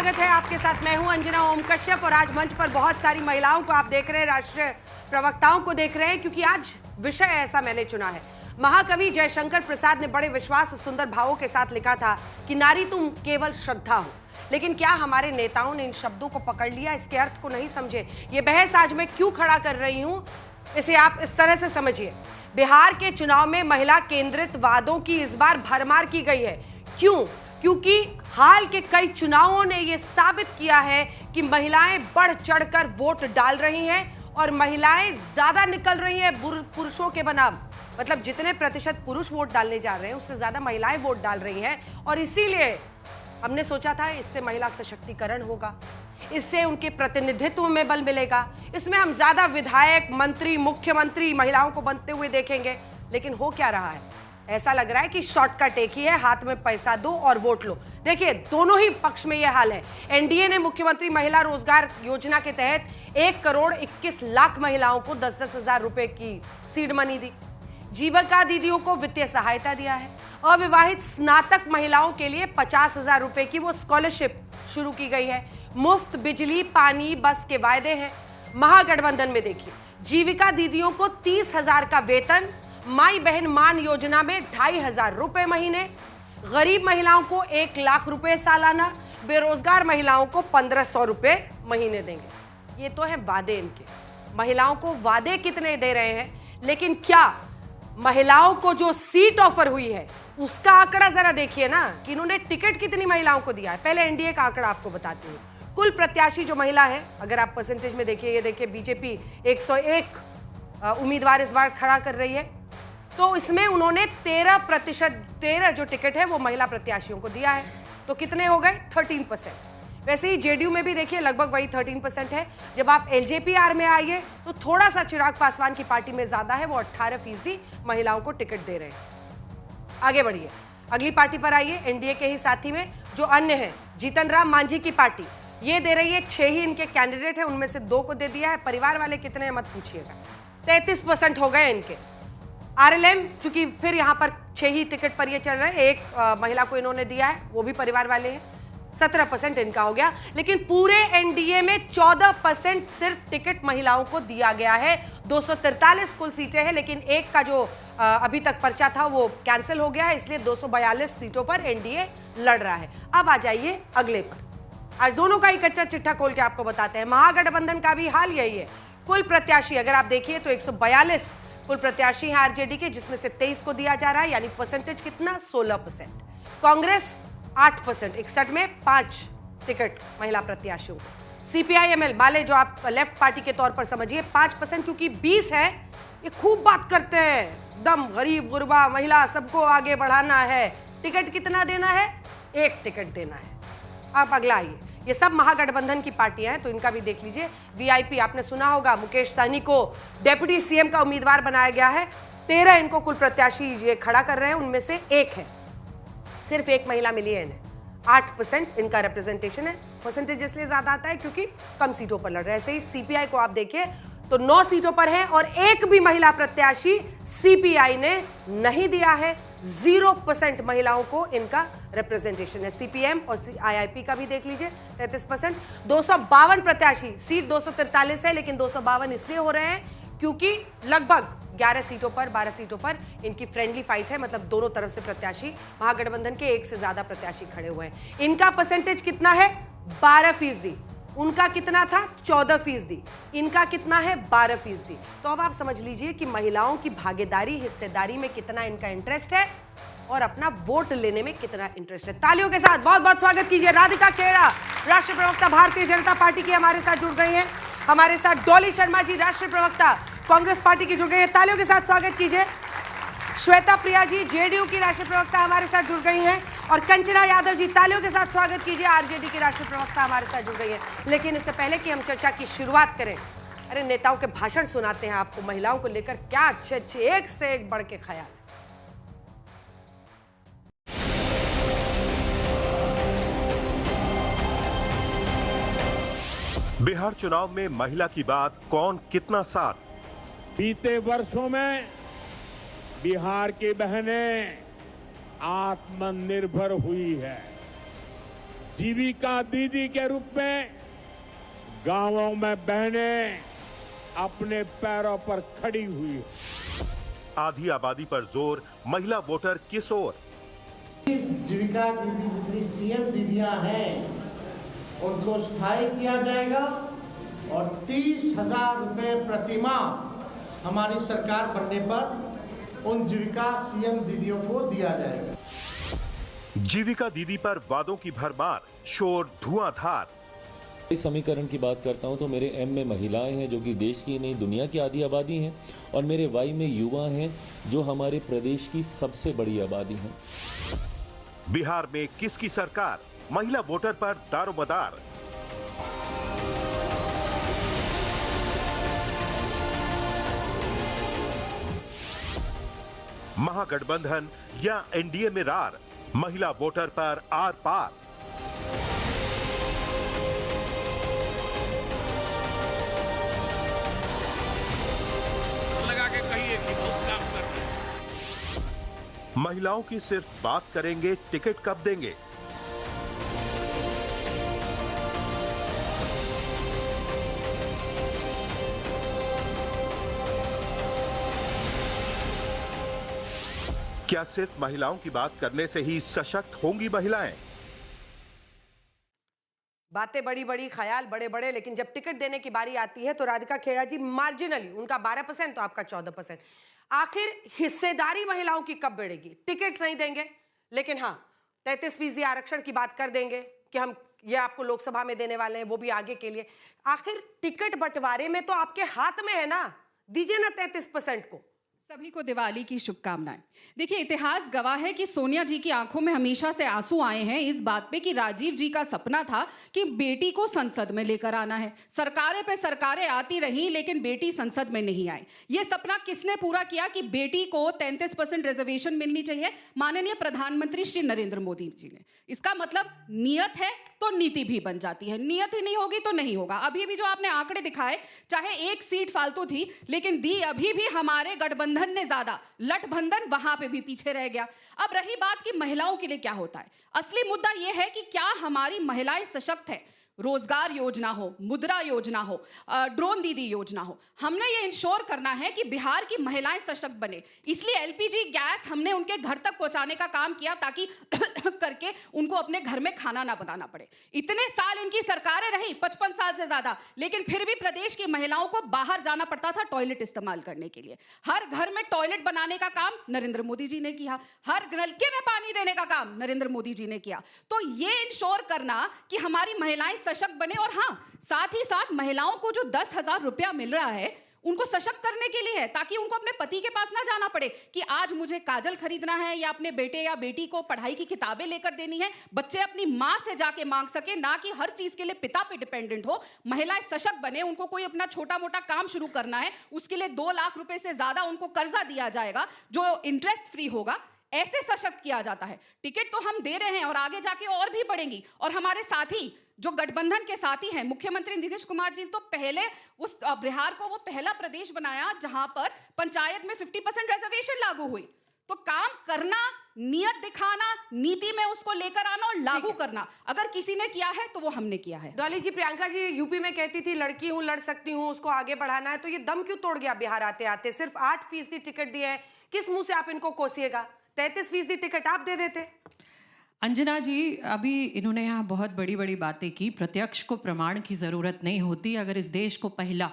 स्वागत है आपके साथ। मैं हूं अंजना ओम कश्यप और आज मंच पर बहुत सारी महिलाओं को आप देख रहे हैं, राष्ट्रीय प्रवक्ताओं को देख रहे हैं, क्योंकि आज विषय ऐसा मैंने चुना है। महाकवि जयशंकर प्रसाद ने बड़े विश्वास और सुंदर भावों के साथ लिखा था कि नारी तुम केवल श्रद्धा हो। लेकिन क्या हमारे नेताओं ने इन शब्दों को पकड़ लिया, इसके अर्थ को नहीं समझे? ये बहस आज मैं क्यों खड़ा कर रही हूं, इसे आप इस तरह से समझिए। बिहार के चुनाव में महिला केंद्रित वादों की इस बार भरमार की गई है। क्यों? क्योंकि हाल के कई चुनावों ने यह साबित किया है कि महिलाएं बढ़ चढ़कर वोट डाल रही हैं और महिलाएं ज्यादा निकल रही हैं पुरुषों के बनाम। मतलब जितने प्रतिशत पुरुष वोट डालने जा रहे हैं उससे ज्यादा महिलाएं वोट डाल रही हैं और इसीलिए हमने सोचा था इससे महिला सशक्तिकरण होगा, इससे उनके प्रतिनिधित्व में बल मिलेगा, इसमें हम ज्यादा विधायक, मंत्री, मुख्यमंत्री महिलाओं को बनते हुए देखेंगे। लेकिन हो क्या रहा है? ऐसा लग रहा है कि शॉर्टकट एक ही है, हाथ में पैसा दो और वोट लो। देखिए, दोनों ही पक्ष में यह हाल है। एनडीए ने मुख्यमंत्री महिला रोजगार योजना के तहत 1 करोड़ 21 लाख महिलाओं को 10-10 हजार रुपए की सीड मनी दी। जीविका दीदियों को वित्तीय सहायता दिया है। अविवाहित स्नातक महिलाओं के लिए 50,000 रुपए की वो स्कॉलरशिप शुरू की गई है। मुफ्त बिजली, पानी, बस के वायदे हैं। महागठबंधन में देखिए, जीविका दीदियों को 30,000 का वेतन, माई बहन मान योजना में 2,500 रुपए महीने, गरीब महिलाओं को 1 लाख रुपए सालाना, बेरोजगार महिलाओं को 1,500 रुपए महीने देंगे। ये तो है वादे इनके। महिलाओं को वादे कितने दे रहे हैं, लेकिन क्या महिलाओं को जो सीट ऑफर हुई है उसका आंकड़ा जरा देखिए ना, कि इन्होंने टिकट कितनी महिलाओं को दिया है। पहले एनडीए का आंकड़ा आपको बताती हूँ। कुल प्रत्याशी जो महिला है, अगर आप परसेंटेज में देखिए, ये देखिए बीजेपी 101 उम्मीदवार इस बार खड़ा कर रही है, तो इसमें उन्होंने 13% जो टिकट है वो महिला प्रत्याशियों को दिया है। तो कितने हो गए? 13%। वैसे ही जेडीयू में भी देखिए लगभग वही 13% है। जब आप एलजेपीआर में आइए तो थोड़ा सा चिराग पासवान की पार्टी में ज्यादा है, वो 18% महिलाओं को टिकट दे रहे हैं। आगे बढ़िए, अगली पार्टी पर आइए। एनडीए के ही साथी में जो अन्य है, जीतन राम मांझी की पार्टी, ये दे रही है। 6 ही इनके कैंडिडेट है, उनमें से 2 को दे दिया है। परिवार वाले कितने हैं मत पूछिएगा, 33% हो गए इनके। आरएलएम, चूंकि फिर यहाँ पर 6 ही टिकट पर ये चल रहे हैं, 1 महिला को इन्होंने दिया है, वो भी परिवार वाले हैं, 17% इनका हो गया। लेकिन पूरे एनडीए में 14% सिर्फ टिकट महिलाओं को दिया गया है। 243 कुल सीटें हैं, लेकिन एक का जो अभी तक पर्चा था वो कैंसिल हो गया है, इसलिए 242 सीटों पर एनडीए लड़ रहा है। अब आ जाइए अगले पर। आज दोनों का ही कच्चा चिट्ठा खोल के आपको बताते हैं। महागठबंधन का भी हाल यही है। कुल प्रत्याशी अगर आप देखिए तो 142 कुल प्रत्याशी हैं आरजेडी के, जिसमें से 23 को दिया जा रहा है, यानी परसेंटेज कितना? 16%। कांग्रेस 8%, 61 में 5 टिकट महिला प्रत्याशियों को। सीपीआईएमएल वाले, जो आप लेफ्ट पार्टी के तौर पर समझिए, 5%, क्योंकि 20 है। ये खूब बात करते हैं, दम गरीब गुरबा महिला सबको आगे बढ़ाना है। टिकट कितना देना है? 1 टिकट देना है। आप अगला आइए। ये सब महागठबंधन की पार्टियां हैं, तो इनका भी देख लीजिए। वीआईपी, आपने सुना होगा, मुकेश सहनी को डेप्यूटी सीएम का उम्मीदवार बनाया गया है। 13 इनको कुल प्रत्याशी ये खड़ा कर रहे हैं, उनमें से 1 है, सिर्फ 1 महिला मिली है इन्हें। 8% इनका रिप्रेजेंटेशन है। परसेंटेज इसलिए ज्यादा आता है क्योंकि कम सीटों पर लड़ रहे हैं। ऐसे ही सीपीआई को आप देखिए तो 9 सीटों पर है और 1 भी महिला प्रत्याशी सीपीआई ने नहीं दिया है। 0% महिलाओं को इनका रिप्रेजेंटेशन है। सीपीएम और आईआईपी का भी देख लीजिए, 33%। 252 प्रत्याशी, सीट 243 है, लेकिन 252 इसलिए हो रहे हैं क्योंकि लगभग 11 सीटों पर, 12 सीटों पर इनकी फ्रेंडली फाइट है। मतलब दोनों तरफ से प्रत्याशी, महागठबंधन के 1 से ज्यादा प्रत्याशी खड़े हुए हैं। इनका परसेंटेज कितना है? 12%। उनका कितना था? 14%। इनका कितना है? 12%। तो अब आप समझ लीजिए कि महिलाओं की भागीदारी, हिस्सेदारी में कितना इनका इंटरेस्ट है और अपना वोट लेने में कितना इंटरेस्ट है। तालियों के साथ बहुत बहुत स्वागत कीजिए। राधिका खेड़ा, राष्ट्रीय प्रवक्ता भारतीय जनता पार्टी की, हमारे साथ जुड़ गई हैं। हमारे साथ डॉली शर्मा जी, राष्ट्रीय प्रवक्ता कांग्रेस पार्टी की, जुड़ गई है। तालियों के साथ स्वागत कीजिए। श्वेता प्रिया जी, जेडीयू की राष्ट्रीय प्रवक्ता, हमारे साथ जुड़ गई हैं। और कंचना यादव जी, तालियों के साथ स्वागत कीजिए, आरजेडी की राष्ट्रीय प्रवक्ता, हमारे साथ जुड़ गई है। लेकिन इससे पहले कि हम चर्चा की शुरुआत करें, अरे नेताओं के भाषण सुनाते हैं आपको, महिलाओं को लेकर क्या अच्छे अच्छे एक से एक बढ़ के ख्याल। बिहार चुनाव में महिला की बात, कौन कितना साथ। बीते वर्षों में बिहार की बहनें आत्मनिर्भर हुई है। जीविका दीदी के रूप में गांवों में बहनें अपने पैरों पर खड़ी हुई। आधी आबादी पर जोर, महिला वोटर किस ओर? जीविका दीदी जितनी सीएम दीदियां हैं उनको स्थायी किया जाएगा और 30,000 रुपये प्रतिमाह हमारी सरकार बनने पर उन जीविका सीएम दीदियों को दिया जाएगा। जीविका दीदी पर वादों की भरमार, शोर धुआंधार। इस समीकरण की बात करता हूं तो मेरे एम में महिलाएं हैं जो कि देश की नहीं दुनिया की आधी आबादी हैं, और मेरे वाई में युवा हैं जो हमारे प्रदेश की सबसे बड़ी आबादी हैं। बिहार में किसकी सरकार? महिला वोटर पर दारोमदार। महागठबंधन या एनडीए में रार? महिला वोटर पर आर पार। लगा के कहिए कि बहुत काम कर रहे हैं। महिलाओं की सिर्फ बात करेंगे, टिकट कब देंगे? क्या सिर्फ महिलाओं की बात करने से ही सशक्त होंगी महिलाएं? बातें बड़ी बड़ी, ख्याल बड़े बड़े, लेकिन जब टिकट देने की बारी आती है तो राधिका खेड़ा जी मार्जिनली, उनका 12% तो आपका 14%। आखिर हिस्सेदारी महिलाओं की कब बढ़ेगी? टिकट्स नहीं देंगे, लेकिन हाँ 33% आरक्षण की बात कर देंगे कि हम ये आपको लोकसभा में देने वाले हैं, वो भी आगे के लिए। आखिर टिकट बंटवारे में तो आपके हाथ में है ना, दीजिए ना 33% को। सभी को दिवाली की शुभकामनाएं। देखिए, इतिहास गवाह है कि सोनिया जी की आंखों में हमेशा से आंसू आए हैं इस बात पे कि राजीव जी का सपना था कि बेटी को संसद में लेकर आना है। सरकारें पे सरकारें आती रहीं लेकिन बेटी संसद में नहीं आई। ये सपना किसने पूरा किया कि बेटी को 33% रिजर्वेशन मिलनी चाहिए? माननीय प्रधानमंत्री श्री नरेंद्र मोदी जी ने। इसका मतलब नियत है तो नीति भी बन जाती है, नियत ही नहीं होगी तो नहीं होगा। अभी भी जो आपने आंकड़े दिखाए, चाहे एक सीट फालतू थी लेकिन दी अभी भी हमारे गठबंधन ने ज्यादा, लठबंधन वहां पे भी पीछे रह गया। अब रही बात कि महिलाओं के लिए क्या होता है, असली मुद्दा यह है कि क्या हमारी महिलाएं सशक्त हैं? रोजगार योजना हो, मुद्रा योजना हो, ड्रोन दीदी योजना हो, हमने ये इंश्योर करना है कि बिहार की महिलाएं सशक्त बने। इसलिए एलपीजी गैस हमने उनके घर तक पहुंचाने का काम किया ताकि करके उनको अपने घर में खाना ना बनाना पड़े। इतने साल इनकी सरकारें रही, 55 साल से ज्यादा, लेकिन फिर भी प्रदेश की महिलाओं को बाहर जाना पड़ता था टॉयलेट इस्तेमाल करने के लिए। हर घर में टॉयलेट बनाने का काम नरेंद्र मोदी जी ने किया, हर नलके में पानी देने का काम नरेंद्र मोदी जी ने किया। तो ये इंश्योर करना कि हमारी महिलाएं सशक्त बने, और हां साथ ही साथ महिलाओं को जो 10,000 रुपया मिल रहा है उनको सशक्त करने के लिए है, ताकि उनको अपने पति के पास ना जाना पड़े कि आज मुझे काजल खरीदना है या अपने बेटे या बेटी को पढ़ाई की किताबें लेकर देनी है। बच्चे अपनी मां से जाके मांग सके, ना कि हर चीज के लिए पिता पे डिपेंडेंट हो। महिलाएं सशक्त बने, उनको कोई अपना छोटा मोटा काम शुरू करना है, उसके लिए 2 लाख रुपए से ज्यादा उनको कर्जा दिया जाएगा जो इंटरेस्ट फ्री होगा। ऐसे सशक्त किया जाता है। टिकट तो हम दे रहे हैं और आगे जाके और भी बढ़ेंगी। और हमारे साथी जो गठबंधन के साथी हैं, मुख्यमंत्री नीतीश कुमार जी तो पहले उस बिहार को वो पहला प्रदेश बनाया जहां पर पंचायत में 50% रिजर्वेशन लागू हुई। तो काम करना, नियत दिखाना, नीति में उसको लेकर आना और लागू करना, अगर किसी ने किया है तो वो हमने किया है। डॉली जी, प्रियंका जी यूपी में कहती थी लड़की हूं, लड़ सकती हूं, उसको आगे बढ़ाना है, तो ये दम क्यों तोड़ गया बिहार आते आते? सिर्फ 8% टिकट दिए हैं, किस मुंह से आप इनको कोसिएगा? 33% टिकट आप दे देते। अंजना जी, अभी इन्होंने यहाँ बहुत बड़ी बड़ी बातें की। प्रत्यक्ष को प्रमाण की ज़रूरत नहीं होती। अगर इस देश को पहला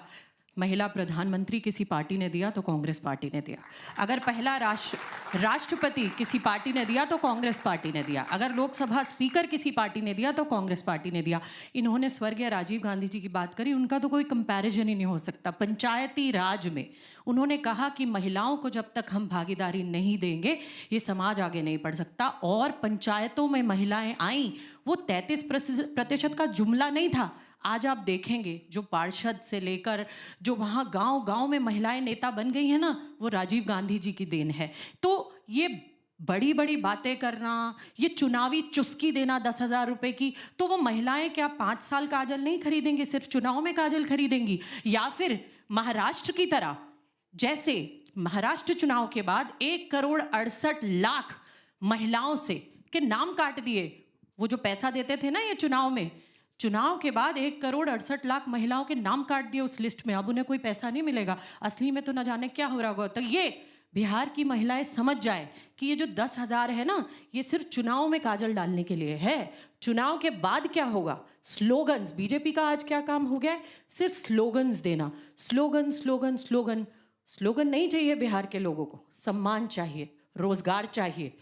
महिला प्रधानमंत्री किसी पार्टी ने दिया तो कांग्रेस पार्टी ने दिया। अगर पहला राष्ट्रपति किसी पार्टी ने दिया तो कांग्रेस पार्टी ने दिया। अगर लोकसभा स्पीकर किसी पार्टी ने दिया तो कांग्रेस पार्टी ने दिया। इन्होंने स्वर्गीय राजीव गांधी जी की बात करी, उनका तो कोई कंपैरिजन ही नहीं हो सकता। पंचायती राज में उन्होंने कहा कि महिलाओं को जब तक हम भागीदारी नहीं देंगे ये समाज आगे नहीं बढ़ सकता। और पंचायतों में महिलाएं आई, वो 33% का जुमला नहीं था। आज आप देखेंगे जो पार्षद से लेकर जो वहाँ गांव-गांव में महिलाएं नेता बन गई हैं ना, वो राजीव गांधी जी की देन है। तो ये बड़ी बड़ी बातें करना, ये चुनावी चुस्की देना 10,000 रुपए की, तो वो महिलाएं क्या 5 साल काजल नहीं खरीदेंगी, सिर्फ चुनाव में काजल खरीदेंगी? या फिर महाराष्ट्र की तरह, जैसे महाराष्ट्र चुनाव के बाद 1,68,00,000 महिलाओं से के नाम काट दिए, वो जो पैसा देते थे ना ये चुनाव में, चुनाव के बाद 1,68,00,000 महिलाओं के नाम काट दिए उस लिस्ट में, अब उन्हें कोई पैसा नहीं मिलेगा। असली में तो न जाने क्या हो रहा होगा। तो ये बिहार की महिलाएं समझ जाए कि ये जो 10,000 है ना, ये सिर्फ चुनाव में काजल डालने के लिए है। चुनाव के बाद क्या होगा? स्लोगन्स। बीजेपी का आज क्या काम हो गया है? सिर्फ स्लोगन्स देना। Slogan slogan slogan. स्लोगन नहीं चाहिए बिहार के लोगों को, सम्मान चाहिए, रोजगार चाहिए,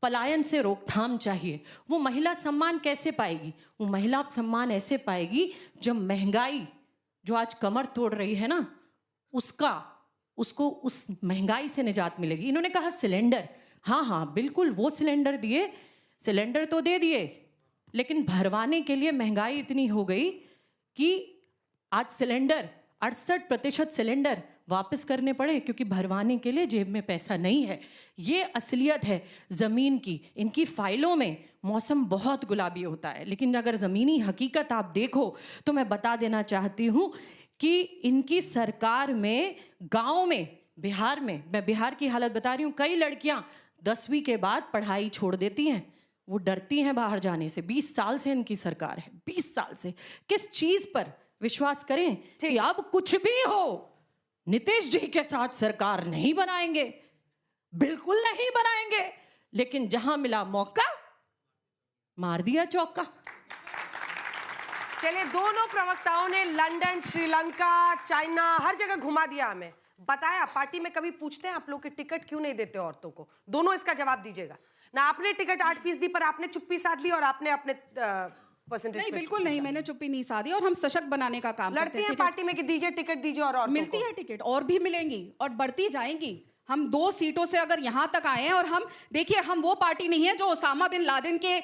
पलायन से रोकथाम चाहिए। वो महिला सम्मान कैसे पाएगी? वो महिला सम्मान ऐसे पाएगी जब महंगाई जो आज कमर तोड़ रही है ना, उसको उस महंगाई से निजात मिलेगी। इन्होंने कहा सिलेंडर, हाँ बिल्कुल वो सिलेंडर दिए, सिलेंडर तो दे दिए, लेकिन भरवाने के लिए महंगाई इतनी हो गई कि आज सिलेंडर 68% सिलेंडर वापस करने पड़े, क्योंकि भरवाने के लिए जेब में पैसा नहीं है। ये असलियत है ज़मीन की। इनकी फाइलों में मौसम बहुत गुलाबी होता है, लेकिन अगर ज़मीनी हकीकत आप देखो तो मैं बता देना चाहती हूँ कि इनकी सरकार में गाँव में, बिहार में, मैं बिहार की हालत बता रही हूँ, कई लड़कियाँ 10वीं के बाद पढ़ाई छोड़ देती हैं। वो डरती हैं बाहर जाने से। 20 साल से इनकी सरकार है, 20 साल से। किस चीज़ पर विश्वास करें कि अब कुछ भी हो नीतीश जी के साथ सरकार नहीं बनाएंगे, बिल्कुल नहीं बनाएंगे, लेकिन जहां मिला मौका मार दिया चौका। चलिए, दोनों प्रवक्ताओं ने लंदन, श्रीलंका, चाइना, हर जगह घुमा दिया हमें, बताया। पार्टी में कभी पूछते हैं आप लोग के टिकट क्यों नहीं देते औरतों को? दोनों इसका जवाब दीजिएगा ना। आपने टिकट 8% पर आपने चुप्पी साध ली और आपने अपने परसेंटेज नहीं, बिल्कुल नहीं, मैंने चुप्पी नहीं साधी। और हम सशक्त बनाने का काम लड़ती हैं पार्टी में कि दीजिए टिकट दीजिए, और मिलती है टिकट, और भी मिलेंगी और बढ़ती जाएंगी। हम 2 सीटों से अगर यहाँ तक आए हैं, और हम देखिए, हम वो पार्टी नहीं है जो ओसामा बिन लादेन के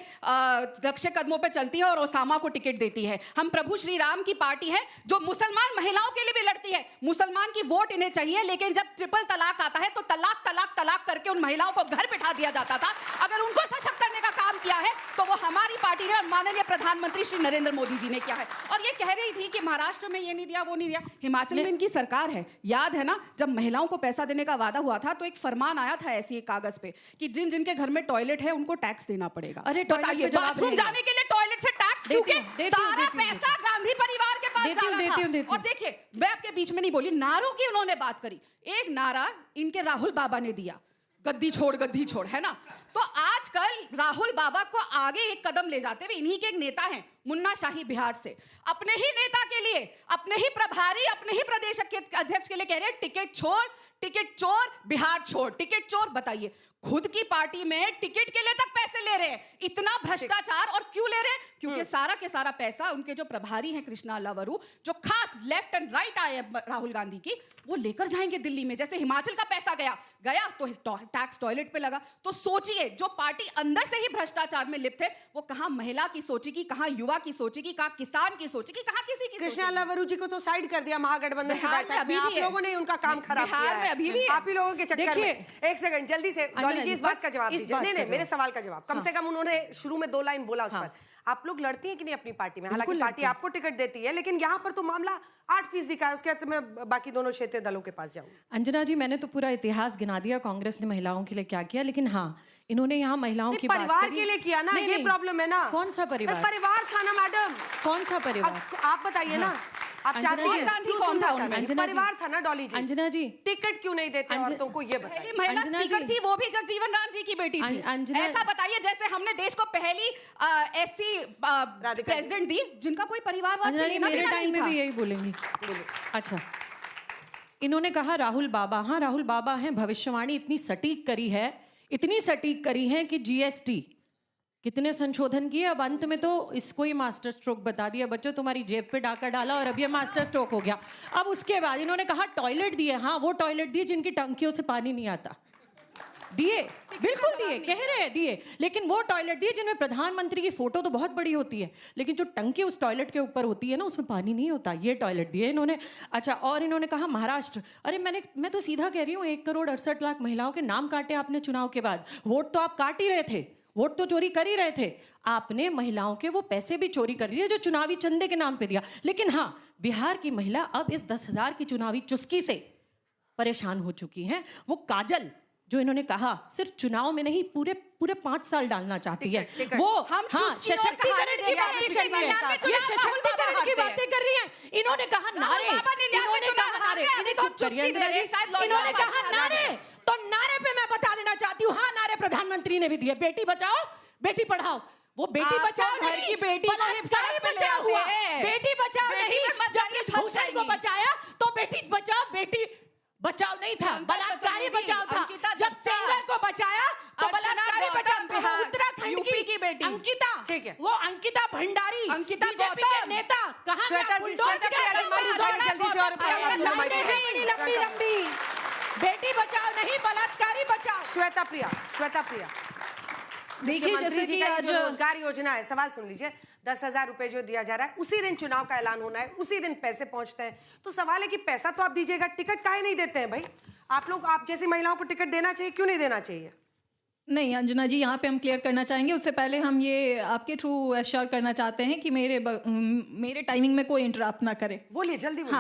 रक्षे कदमों पे चलती है और ओसामा को टिकट देती है। हम प्रभु श्री राम की पार्टी है जो मुसलमान महिलाओं के लिए भी लड़ती है। मुसलमान की वोट इन्हें चाहिए, लेकिन जब ट्रिपल तलाक आता है तो तलाक तलाक तलाक करके उन महिलाओं को घर बिठा दिया जाता था। अगर उनको सशक्त करने का काम किया है तो वो हमारी पार्टी ने और माननीय प्रधानमंत्री श्री नरेंद्र मोदी जी ने किया है। और ये कह रही थी कि महाराष्ट्र में ये नहीं दिया, वो नहीं दिया। हिमाचल में इनकी सरकार है, याद है ना, जब महिलाओं को पैसा देने का वादा हुआ था तो एक फरमान आया था ऐसी एक कागज पे कि जिन जिनके घर में टॉयलेट है उनको टैक्स देना पड़ेगा। अरे बताइए, बाथरूम जाने के लिए टॉयलेट से टैक्स क्योंकि सारा पैसा गांधी परिवार के पास जा रहा था। और देखिए, मैं आपके बीच में नहीं बोली, नारों की उन्होंने बात करी। एक नारा इनके राहुल बाबा ने दिया, गद्दी छोड़, है ना। तो आजकल राहुल बाबा को आगे एक कदम ले जाते हुए इन्हीं के एक नेता हैं मुन्ना शाही बिहार से, अपने ही नेता के लिए, अपने ही प्रभारी, अपने ही प्रदेश अध्यक्ष के लिए कह रहे हैं टिकट चोर, बिहार छोड़, टिकट चोर। बताइए, खुद की पार्टी में टिकट के लिए तक पैसे ले रहे हैं। इतना भ्रष्टाचार, और क्यों ले रहे हैं? क्योंकि सारा के सारा पैसा उनके जो प्रभारी हैं कृष्णा लवरू, जो खास लेफ्ट एंड राइट आए राहुल गांधी की, वो लेकर जाएंगे दिल्ली में। जैसे हिमाचल का पैसा गया तो टैक्स टॉयलेट पे लगा। तो सोचिए, जो पार्टी अंदर से ही भ्रष्टाचार में लिप्त है, वो कहां महिला की सोचेगी, कहां युवा की सोचेगी, कहां किसान की सोचेगी, कहां किसी की। कृष्णा लवरू जी को तो साइड कर दिया महागठबंधन की बैठक में। आप लोगों ने उनका काम खराब किया है। अभी भी आप ही लोगों के चक्कर में। एक सेकंड, जल्दी से डॉली जी इस बात का जवाब दीजिए। नहीं, मेरे सवाल का जवाब। कम से कम उन्होंने शुरू में 2 लाइन बोला उस पर। आप लोग लड़ती हैं कि नहीं अपनी पार्टी में? हालांकि पार्टी आपको टिकट देती है, लेकिन यहाँ पर तो मामला 8% का है। उसके बाद से मैं बाकी दोनों क्षेत्रीय दलों के पास जाऊँ। अंजना जी, मैंने तो पूरा इतिहास गिना दिया कांग्रेस ने महिलाओं के लिए क्या किया, लेकिन हाँ, इन्होंने यहाँ महिलाओं की परिवार के लिए किया ना, ये प्रॉब्लम है ना। कौन सा परिवार? परिवार था ना मैडम। कौन सा परिवार? आप बताइए ना। आप चाहते हैं गांधी कौन था? परिवार था ना डॉली जी। अंजना जी, टिकट क्यों नहीं देते औरतों को, ये बताइए। महिला स्पीकर थी, वो भी जगजीवन राम जी की बेटी थी। ऐसा बताइए जैसे हमने देश को पहली ऐसी प्रेसिडेंट दी जिनका कोई परिवारवाद से लेना मेरे टाइम में भी यही बोलेंगी। अच्छा, इन्होंने कहा राहुल बाबा। हाँ, राहुल बाबा हैं। भविष्यवाणी इतनी सटीक करी है कि जीएसटी कितने संशोधन किए। अब अंत में तो इसको ही मास्टर स्ट्रोक बता दिया, बच्चों तुम्हारी जेब पे डाका डाला और अब ये मास्टर स्ट्रोक हो गया। अब उसके बाद इन्होंने कहा टॉयलेट दिए। हाँ, वो टॉयलेट दिए जिनकी टंकियों से पानी नहीं आता, दिए, बिल्कुल दिए, कह रहे हैं दिए। लेकिन वो टॉयलेट दिए जिनमें प्रधानमंत्री की फोटो तो बहुत बड़ी होती है, लेकिन जो टंकी उस टॉयलेट के ऊपर होती है ना, उसमें पानी नहीं होता। ये टॉयलेट दिए इन्होंने। अच्छा, और इन्होंने कहा महाराष्ट्र। अरे मैं तो सीधा कह रही हूँ, 1,68,00,000 महिलाओं के नाम काटे आपने चुनाव के बाद। वोट तो आप काट ही रहे थे, वोट तो चोरी कर ही रहे थे। आपने महिलाओं के वो पैसे भी चोरी कर लिए जो चुनावी चंदे के नाम पे दिया। लेकिन हाँ, बिहार की महिला अब इस 10,000 की चुनावी चुस्की से परेशान हो चुकी हैं। वो काजल जो इन्होंने कहा सिर्फ चुनाव में नहीं पूरे 5 साल डालना चाहती है वो हम सशक्तिकरण की बातें कर रही है, ये सशक्तिकरण की बातें कर रही है। इन्होंने कहा नारे, इन्होंने कहा नारे, चुप करिए अंजना जी, इन्होंने कहा नारे, तो नारे पे मैं बता देना चाहती हूँ, हाँ नारे प्रधानमंत्री ने भी दिए, बेटी बचाओ बेटी पढ़ाओ। वो बेटी बचाओ घर की बेटी बचाओ हुआ, बेटी बचाओ नहीं, जब भूषण को बचाया तो बेटी बचाओ नहीं था, बलात्कारी बचाओ था। जब सिंगर को बचाया तो बलात्कारी बचाओ। उत्तराखंड की बेटी अंकिता, ठीक है, वो अंकिता भंडारी, अंकिता बीजेपी के नेता, कहाँ जल्दी से लंबी बेटी बचाओ नहीं, बलात्कारी बचाओ। श्वेता प्रिया, देखिए जैसे कि आज रोजगार योजना है, सवाल सुन लीजिए, 10,000 रुपए जो दिया जा रहा है, उसी दिन चुनाव का ऐलान होना है, उसी दिन पैसे पहुंचते हैं। तो सवाल है कि पैसा तो आप दीजिएगा, टिकट काहे नहीं देते हैं भाई? आप जैसी महिलाओं को टिकट देना चाहिए, क्यों नहीं देना चाहिए? नहीं अंजना जी, यहाँ पे हम क्लियर करना चाहेंगे। उससे पहले हम ये आपके थ्रू एश्योर करना चाहते हैं कि मेरे टाइमिंग में कोई इंटरप्ट ना करे। बोलिए, जल्दी बोलिए।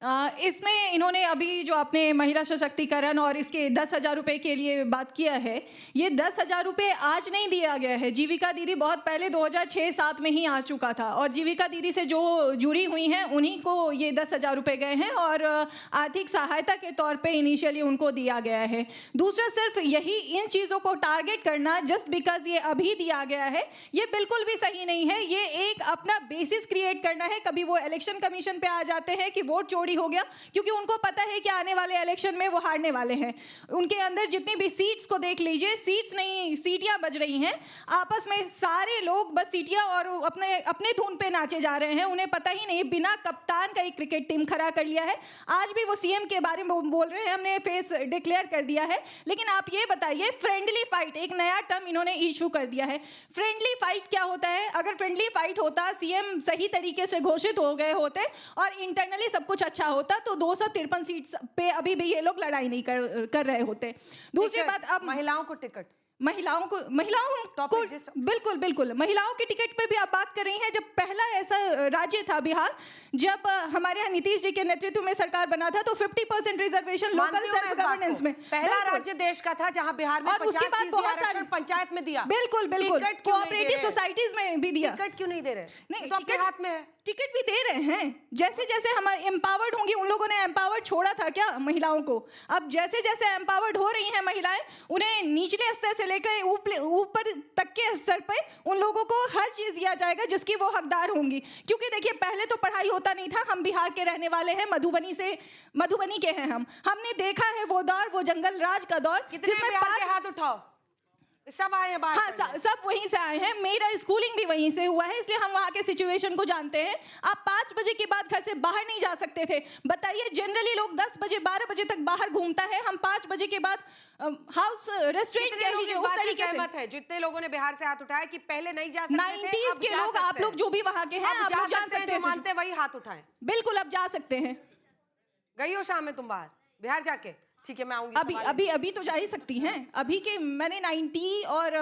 हाँ, इसमें इन्होंने अभी जो आपने महिला सशक्तिकरण और इसके 10,000 रुपये के लिए बात किया है, ये 10,000 रुपये आज नहीं दिया गया है। जीविका दीदी बहुत पहले 2006-07 में ही आ चुका था, और जीविका दीदी से जो जुड़ी हुई हैं उन्हीं को ये 10,000 रुपये गए हैं, और आर्थिक सहायता के तौर पे इनिशियली उनको दिया गया है। दूसरा, सिर्फ यही इन चीज़ों को टारगेट करना जस्ट बिकॉज ये अभी दिया गया है, ये बिल्कुल भी सही नहीं है। ये एक अपना बेसिस क्रिएट करना है। कभी वो इलेक्शन कमीशन पे आ जाते हैं कि वोट चोरी हो गया, क्योंकि उनको पता है कि आने वाले इलेक्शन में वो हारने वाले हैं। उनके अंदर जितनी भी सीट्स को देख लीजिए, सीट्स नहीं सीटियां बज रही हैं, आपस में सारे लोग बस सीटियां और अपने धुन पे नाचे जा रहे हैं। उन्हें पता ही नहीं, बिना कप्तान का एक क्रिकेट टीम खड़ा कर लिया है। आज भी वो सीएम के बारे में बोल रहे हैं, हमने फेस डिक्लेयर कर दिया है। लेकिन आप ये बताइए, फ्रेंडली फाइट एक नया टर्म इन्होंने इशू कर दिया है। फ्रेंडली फाइट क्या होता है? अगर फ्रेंडली फाइट होता, सीएम सही तरीके से घोषित हो गए होते और इंटरनली सब कुछ अच्छा होता, तो 253 सीट पे अभी भी ये लोग लड़ाई नहीं कर रहे होते। दूसरी बात, अब महिलाओं को टिकट, महिलाओं को बिल्कुल महिलाओं के टिकट पे भी आप बात कर रही हैं। जब पहला ऐसा राज्य था बिहार, जब हमारे यहाँ नीतीश जी के नेतृत्व में सरकार बना था, तो 50% रिजर्वेशन लोकल सेल्फ गवर्नेंस में पहला राज्य देश का था जहां बिहार में, और उसके बाद बहुत सारे पंचायत में दिया। बिल्कुल कोऑपरेटिव सोसाइटीज में भी दिया। टिकट क्यों नहीं दे रहे? नहीं, तो आपके हाथ में है। टिकट भी दे रहे हैं। जैसे जैसे हम एम्पावर्ड होंगी, उन लोगों ने एम्पावर्ड छोड़ा था क्या महिलाओं को? अब जैसे जैसे एम्पावर्ड हो रही हैं महिलाएं, उन्हें निचले स्तर से लेकर ऊपर तक के स्तर पे उन लोगों को हर चीज दिया जाएगा जिसकी वो हकदार होंगी। क्योंकि देखिए, पहले तो पढ़ाई होता नहीं था। हम बिहार के रहने वाले हैं, मधुबनी के हैं। हमने देखा है वो दौर, वो जंगल राज का दौर, जिसमें 5 हाथ उठाओ, सब आए हैं बाहर। हाँ, सब वहीं से आए हैं। मेरा स्कूलिंग भी वहीं से हुआ है, इसलिए हम वहाँ के सिचुएशन को जानते हैं। आप 5 बजे के बाद घर से बाहर नहीं जा सकते थे। बताइए, जनरली लोग 10 बजे 12 बजे तक बाहर घूमता है, हम 5 बजे के बाद हाउस रेस्टोरेंट कह लीजिए, उस तरीके से है। जितने लोगों ने बिहार से हाथ उठाया कि पहले नहीं जा सकते 90s के लोग, आप लोग जो भी वहाँ के हैं, आप लोग जान सकते हैं, मानते वही हाथ उठाएं। बिल्कुल, अब जा सकते हैं। गई हो शाम में तुम बाहर बिहार जाके? ठीक है, मैं आऊंगी। अभी तो जा ही सकती हैं। अभी के मैंने 90 और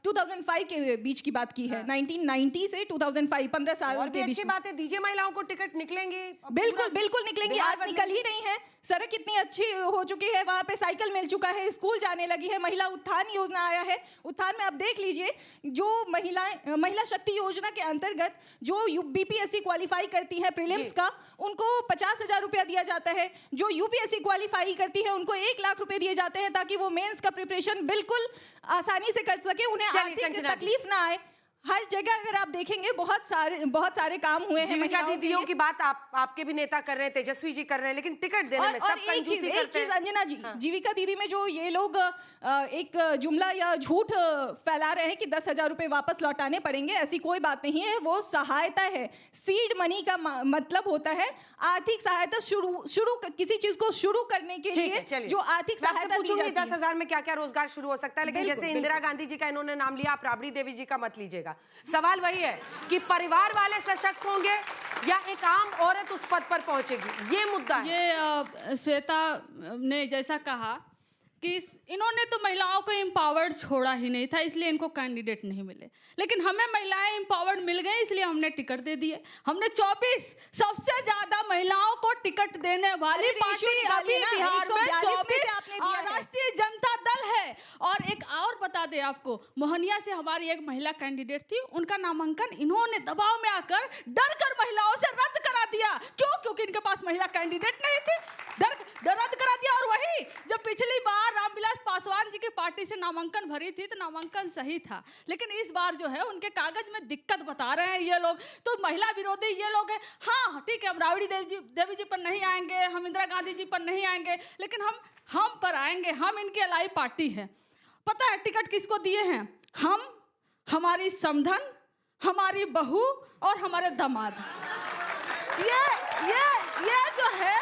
2005 के बीच की बात की है। 1990 से 2005, 15 साल के बीच। अच्छी बात है, दीजिए महिलाओं को टिकट, निकलेंगी। बिल्कुल निकलेंगी। आज निकल ही रही हैं। सड़क इतनी अच्छी हो चुकी है, वहाँ पे साइकिल मिल चुका है, स्कूल जाने लगी है। महिला उत्थान योजना आया है। उत्थान में आप देख लीजिए, जो महिला शक्ति योजना के अंतर्गत जो बीपीएससी क्वालिफाई करती है प्रीलिम्स का, उनको 50,000 रुपया दिया जाता है। जो यूपीएससी क्वालिफाई करती है, उनको 1 लाख रुपए दिए जाते हैं, ताकि वो मेंस का प्रिपरेशन बिल्कुल आसानी से कर सके, उन्हें आर्थिक तकलीफ ना आए। हर जगह अगर आप देखेंगे, बहुत सारे काम हुए हैं। जीविका दीदियों की बात आपके भी नेता कर रहे हैं, तेजस्वी जी कर रहे हैं, लेकिन टिकट देने में सब कंजूसी करते हैं। एक चीज अंजना जी, जीविका दीदी में जो ये लोग एक जुमला या झूठ फैला रहे हैं कि 10,000 रुपए वापस लौटाने पड़ेंगे, ऐसी कोई बात नहीं है। वो सहायता है। सीड मनी का मतलब होता है आर्थिक सहायता, शुरू किसी चीज को शुरू करने के लिए जो आर्थिक सहायता दी जाती है। 10,000 में क्या क्या रोजगार शुरू हो सकता है, लेकिन जैसे इंदिरा गांधी जी का इन्होंने नाम लिया, आप राबड़ी देवी जी का मत लीजिएगा। सवाल वही है कि परिवार वाले सशक्त होंगे या एक आम औरत उस पद पर पहुंचेगी, ये मुद्दा है। ये श्वेता ने जैसा कहा कि इन्होंने तो महिलाओं को एम्पावर्ड छोड़ा ही नहीं था, इसलिए इनको कैंडिडेट नहीं मिले। लेकिन हमें महिलाएं एम्पावर्ड मिल गई, इसलिए हमने टिकट दे दिए। हमने 24 सबसे ज्यादा महिलाओं को टिकट देने वाली पार्टी अभी बिहार में 24, और राष्ट्रीय जनता दल याद है आपको, मोहनिया से हमारी एक महिला कैंडिडेट थी, उनका नामांकन इन्होंने दबाव में आकर डर कर महिलाओं से रद्द करा दिया। क्यों? क्योंकि इनके पास महिला कैंडिडेट नहीं थी, रद्द करा दिया। और वही जब पिछली बार रामविलास पासवान जी की पार्टी से नामांकन भरी थी तो नामांकन सही था, लेकिन इस बार जो है उनके कागज में दिक्कत बता रहे हैं ये लोग, तो महिला विरोधी ये लोग हैं। हाँ ठीक है, हम राबड़ी देवी जी पर नहीं आएंगे, हम इंदिरा गांधी जी पर नहीं आएंगे, लेकिन हम पर आएंगे। हम इनकी अलाई पार्टी है। पता है टिकट किसको दिए हैं? हम, हमारी समधन, हमारी बहू और हमारे दामाद। ये जो है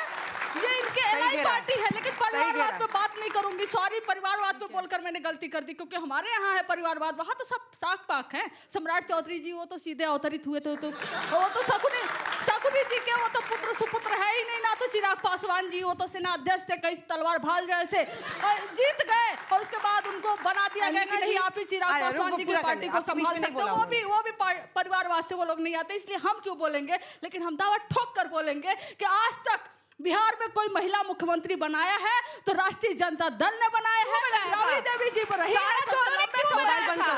ये इनके एलआई पार्टी है। लेकिन परिवारवाद पे बात नहीं करूंगी, सॉरी, परिवारवाद पे बोलकर मैंने गलती कर दी, क्योंकि हमारे यहाँ है परिवारवाद, वहाँ तो सब साख पाक है। सम्राट चौधरी जी वो तो सीधे अवतरित हुए थे, तो वो तो शकुनी जी के वो तो पुत्र सुपुत्र है ही नहीं, ना तो चिराग पासवान जी वो तो सेना अध्यक्ष थे, कई तलवार भाल रहे थे और जीत गए, और उसके बाद उनको बना दिया गया कि नहीं आप ही चिराग पासवान जी की पार्टी को संभाल सकते हो। वो भी परिवारवाद से वो लोग नहीं आते, इसलिए हम क्यों बोलेंगे। लेकिन हम दावा ठोक कर बोलेंगे कि आज तक बिहार में कोई महिला मुख्यमंत्री बनाया है तो राष्ट्रीय जनता दल ने बनाया है, राबड़ी देवी जी पर रही है,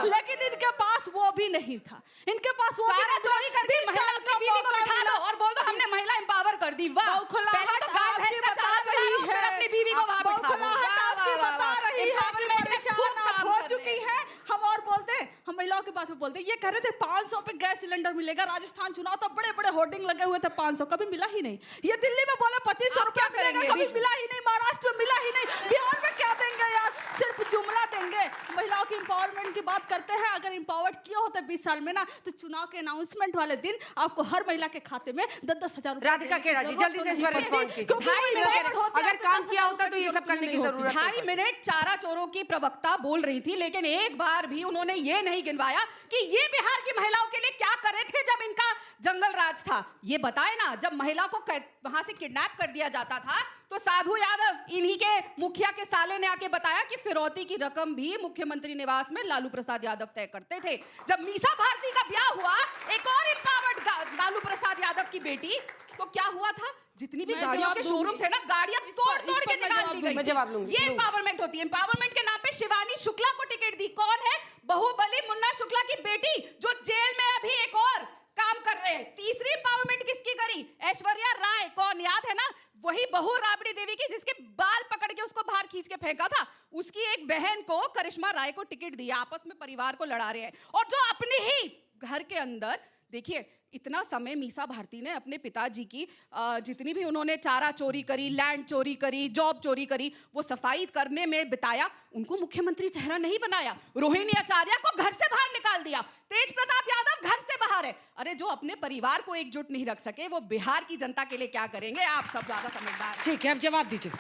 लेकिन इनके पास वो भी नहीं था। इनके पास वो चोरी करके महिला की बीवी को बिठा दो और बोल दो हमने महिला एम्पावर कर दी। वाह, पहले तो गाय भैंस का चारा चढ़ी है, फिर अपनी बीवी को वहां बिठा दो। बता रही है कि परेशान आप हो चुकी है। हम और बोलते हैं, हम महिलाओं की बात में बोलते हैं, ये कह रहे थे 500 पे गैस सिलेंडर मिलेगा, राजस्थान चुनाव तो बड़े बड़े होर्डिंग लगे हुए थे, 500 कभी मिला ही नहीं। ये दिल्ली में बोले 2500 रुपया मिलेगा, कभी मिला ही नहीं। महाराष्ट्र में मिला ही नहीं, बिहार में क्या देंगे यार, सिर्फ जुमला देंगे। महिलाओं की एम्पावरमेंट की बात करते हैं, अगर एम्पावर्ड किया होता 20 साल में ना, तो चुनाव के अनाउंसमेंट वाले दिन आपको हर महिला के खाते में 10-10 हजार रुपए। राधिका खेड़ा जी जल्दी से इस पर रिस्पॉन्ड कीजिए। अगर काम किया होता तो ये सब करने की जरूरत है। 2.5 मिनट चारा चोरों की प्रवक्ता बोल रही थी, लेकिन एक बार भी उन्होंने ये नहीं गिनवाया कि ये बिहार की महिलाओं के लिए क्या करे थे जब इनका जंगल राज था। ये बताए ना, जब महिला को वहां से किडनैप कर दिया जाता था तो साधु यादव इन्हीं के मुखिया के साले ने आके बताया कि फिरौती की रकम भी मुख्यमंत्री निवास में लालू प्रसाद यादव तय करते थे। जब मीसा भारती का ब्याह हुआ, एक और एम्पावर्ड लालू प्रसाद यादव की बेटी, तो क्या हुआ था, जितनी भी गाड़ियों के शोरूम थे ना, गाड़ियां तोड़ के निकाल दी गई। ये एम्पावरमेंट होती है। एम्पावरमेंट के नाम पे शिवानी शुक्ला को टिकट दी। कौन है? बाहुबली मुन्ना शुक्ला की बेटी, जो जेल में अभी एक और काम कर रहे हैं। तीसरी एम्पावरमेंट किसकी करी? ऐश्वर्या राय। कौन, याद है ना, वही बहू राबड़ी देवी की, जिसके बाल पकड़ के उसको बाहर खींच के फेंका था। उसकी एक बहन को, करिश्मा राय को टिकट दिया। आपस में परिवार को लड़ा रहे हैं। और जो अपने ही घर के अंदर, देखिए इतना समय मीसा भारती ने अपने पिताजी की जितनी भी उन्होंने चारा चोरी करी, लैंड चोरी करी, जॉब चोरी करी, वो सफाई करने में बिताया। उनको मुख्यमंत्री चेहरा नहीं बनाया। रोहिणी आचार्य को घर से बाहर निकाल दिया। तेज प्रताप यादव घर से बाहर है। अरे जो अपने परिवार को एकजुट नहीं रख सके, वो बिहार की जनता के लिए क्या करेंगे? आप सब ज्यादा समझदार। ठीक है, अब जवाब दीजिए,